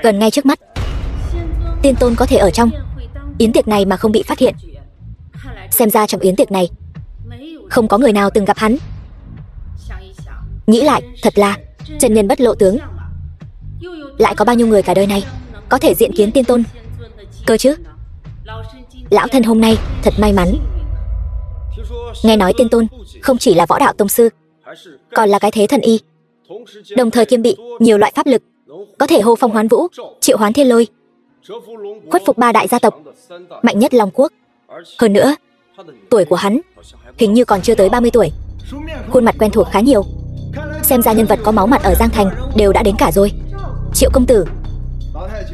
gần ngay trước mắt. Tiên tôn có thể ở trong yến tiệc này mà không bị phát hiện. Xem ra trong yến tiệc này Không có người nào từng gặp hắn. Nghĩ lại, thật là chân nhân bất lộ tướng. Lại có bao nhiêu người cả đời này có thể diện kiến tiên tôn cơ chứ? Lão thân hôm nay thật may mắn. Nghe nói tiên tôn không chỉ là võ đạo tông sư, còn là cái thế thần y, đồng thời kiêm bị nhiều loại pháp lực, có thể hô phong hoán vũ, triệu hoán thiên lôi, khuất phục 3 đại gia tộc mạnh nhất Long Quốc. Hơn nữa, tuổi của hắn hình như còn chưa tới 30 tuổi. Khuôn mặt quen thuộc khá nhiều. Xem ra nhân vật có máu mặt ở Giang Thành đều đã đến cả rồi. Triệu công tử,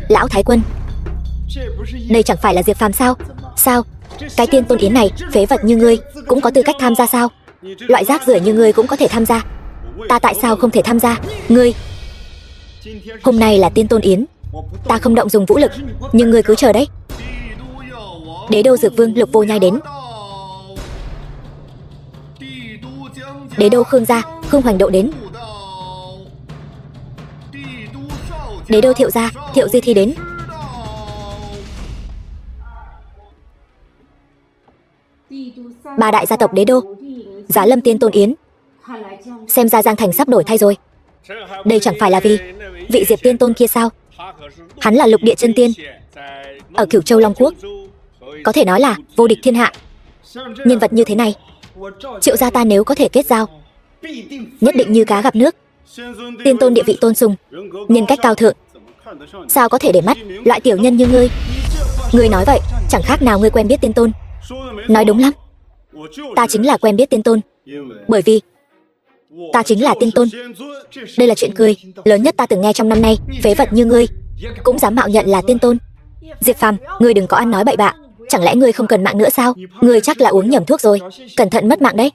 lão thái quân, đây chẳng phải là Diệp Phàm sao? Sao? Cái tiên tôn yến này, phế vật như ngươi cũng có tư cách tham gia sao? Loại rác rưởi như ngươi cũng có thể tham gia. Ta tại sao không thể tham gia? Ngươi, hôm nay là tiên tôn yến, ta không động dùng vũ lực, nhưng ngươi cứ chờ đấy. Đế đô Dược Vương Lục Vô Nhai đến. Đế đô Khương gia Khương Hoành Độ đến. Đế đô Thiệu gia Thiệu Di Thi đến. Ba đại gia tộc đế đô, Giá Lâm tiên tôn yến. Xem ra Giang Thành sắp đổi thay rồi. Đây chẳng phải là vì vị Diệp tiên tôn kia sao? Hắn là lục địa chân tiên ở Cửu Châu Long Quốc, có thể nói là vô địch thiên hạ. Nhân vật như thế này, Triệu gia ta nếu có thể kết giao, nhất định như cá gặp nước. Tiên tôn địa vị tôn sùng, nhân cách cao thượng, sao có thể để mắt loại tiểu nhân như ngươi? Ngươi nói vậy chẳng khác nào ngươi quen biết tiên tôn. Nói đúng lắm, ta chính là quen biết tiên tôn, bởi vì ta chính là tiên tôn. Đây là chuyện cười lớn nhất ta từng nghe trong năm nay. Phế vật như ngươi cũng dám mạo nhận là tiên tôn. Diệp Phàm, ngươi đừng có ăn nói bậy bạ. Chẳng lẽ ngươi không cần mạng nữa sao? Ngươi chắc là uống nhầm thuốc rồi, cẩn thận mất mạng đấy.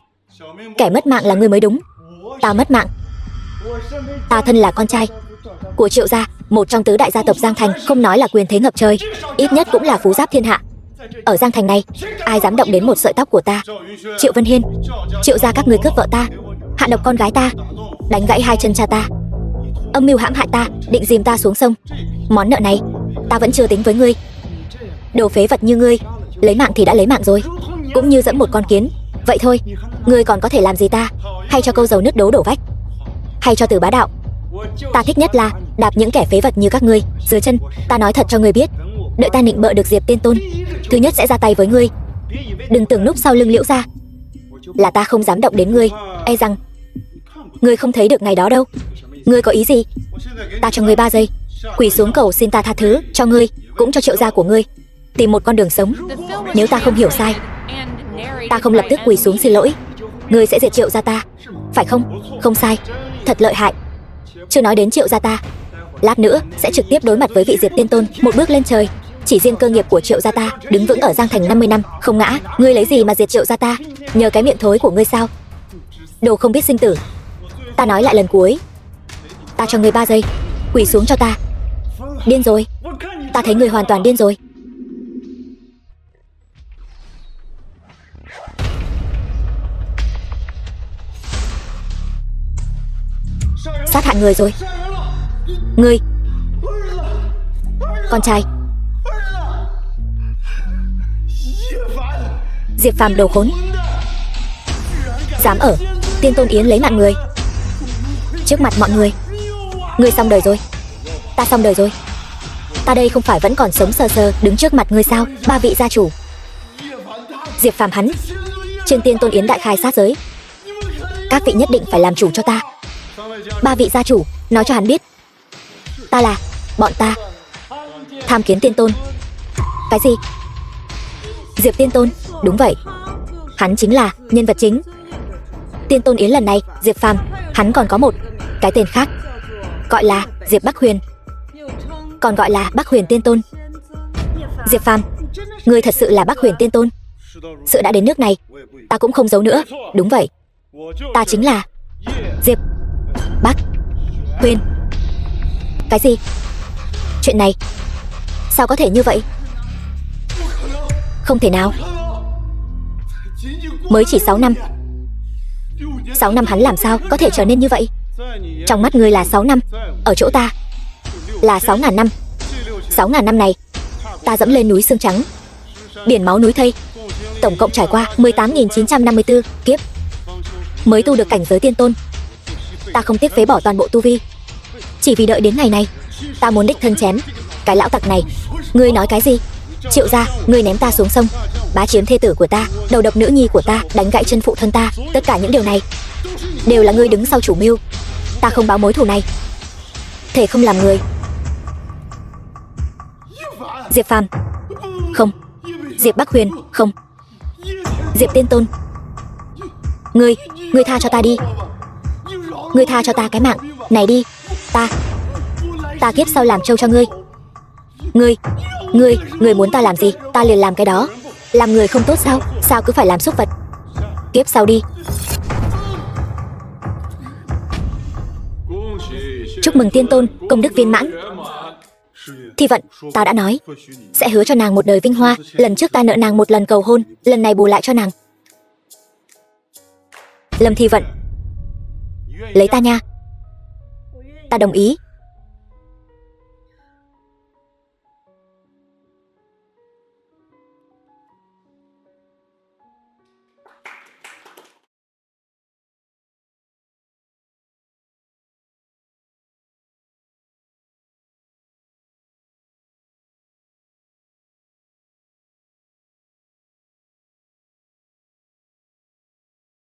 Kẻ mất mạng là ngươi mới đúng. Ta mất mạng. Ta thân là con trai của Triệu gia, một trong tứ đại gia tộc Giang Thành, không nói là quyền thế ngập trời, ít nhất cũng là phú giáp thiên hạ. Ở Giang Thành này, ai dám động đến một sợi tóc của ta? Triệu Vân Hiên, Triệu gia các ngươi cướp vợ ta, hạ độc con gái ta, đánh gãy 2 chân cha ta, âm mưu hãm hại ta, định dìm ta xuống sông. Món nợ này ta vẫn chưa tính với ngươi. Đồ phế vật như ngươi, lấy mạng thì đã lấy mạng rồi, cũng như dẫm một con kiến vậy thôi. Ngươi còn có thể làm gì ta? Hay cho câu dầu nước đố đổ vách, hay cho từ bá đạo. Ta thích nhất là đạp những kẻ phế vật như các ngươi dưới chân. Ta nói thật cho ngươi biết, đợi ta nịnh bợ được Diệp tiên tôn, thứ nhất sẽ ra tay với ngươi. Đừng tưởng núp sau lưng Liễu gia là ta không dám động đến ngươi. E rằng ngươi không thấy được ngày đó đâu. Ngươi có ý gì? Ta cho ngươi 3 giây, quỳ xuống cầu xin ta tha thứ cho ngươi, cũng cho Triệu gia của ngươi, tìm một con đường sống. Nếu ta không hiểu sai, ta không lập tức quỳ xuống xin lỗi, ngươi sẽ diệt Triệu gia ta, phải không? Không sai, thật lợi hại. Chưa nói đến Triệu gia ta, lát nữa sẽ trực tiếp đối mặt với vị Diệp tiên tôn, một bước lên trời. Chỉ riêng cơ nghiệp của Triệu gia ta đứng vững ở Giang Thành 50 năm không ngã. Ngươi lấy gì mà diệt Triệu gia ta? Nhờ cái miệng thối của ngươi sao? Đồ không biết sinh tử. Ta nói lại lần cuối, ta cho ngươi 3 giây, quỳ xuống cho ta. Điên rồi, ta thấy ngươi hoàn toàn điên rồi. Sát hại người rồi. Ngươi, con trai Diệp Phàm đồ khốn, dám ở tiên tôn yến lấy mạng người trước mặt mọi người. Ngươi xong đời rồi. Ta xong đời rồi. Ta đây không phải vẫn còn sống sờ sờ đứng trước mặt ngươi sao? 3 vị gia chủ Diệp Phàm hắn trên tiên tôn yến đại khai sát giới, các vị nhất định phải làm chủ cho ta. 3 vị gia chủ nói cho hắn biết, ta là bọn ta tham kiến tiên tôn. Cái gì? Diệp tiên tôn? Đúng vậy, hắn chính là nhân vật chính. Tiên tôn yến lần này Diệp Phàm hắn còn có một cái tên khác, gọi là Diệp Bắc Huyền, còn gọi là Bắc Huyền tiên tôn. Diệp Phàm, ngươi thật sự là Bắc Huyền tiên tôn? Sự đã đến nước này, ta cũng không giấu nữa. Đúng vậy, ta chính là Diệp Bắc Huyền. Cái gì? Chuyện này sao có thể như vậy? Không thể nào. Mới chỉ 6 năm. 6 năm hắn làm sao có thể trở nên như vậy? Trong mắt ngươi là 6 năm, ở chỗ ta là 6.000 năm. 6.000 năm này ta dẫm lên núi xương trắng, biển máu núi thây, tổng cộng trải qua 18.954 kiếp mới tu được cảnh giới tiên tôn. Ta không tiếc phế bỏ toàn bộ tu vi, chỉ vì đợi đến ngày này. Ta muốn đích thân chém cái lão tặc này. Ngươi nói cái gì? Triệu gia, ngươi ném ta xuống sông, bá chiếm thê tử của ta, đầu độc nữ nhi của ta, đánh gãy chân phụ thân ta. Tất cả những điều này đều là ngươi đứng sau chủ mưu. Ta không báo mối thù này, thể không làm người. Diệp Phàm, không. Diệp Bắc Huyền, không. Diệp Tiên Tôn, ngươi tha cho ta đi. Ngươi tha cho ta cái mạng này đi. Ta kiếp sau làm trâu cho ngươi. Ngươi muốn ta làm gì, ta liền làm cái đó. Làm người không tốt sao? Sao cứ phải làm súc vật? Kiếp sau đi. Chúc mừng Tiên Tôn, công đức viên mãn. Thi Vận, ta đã nói sẽ hứa cho nàng một đời vinh hoa. Lần trước ta nợ nàng một lần cầu hôn, lần này bù lại cho nàng. Lâm Thi Vận, lấy ta nha. Ta đồng ý.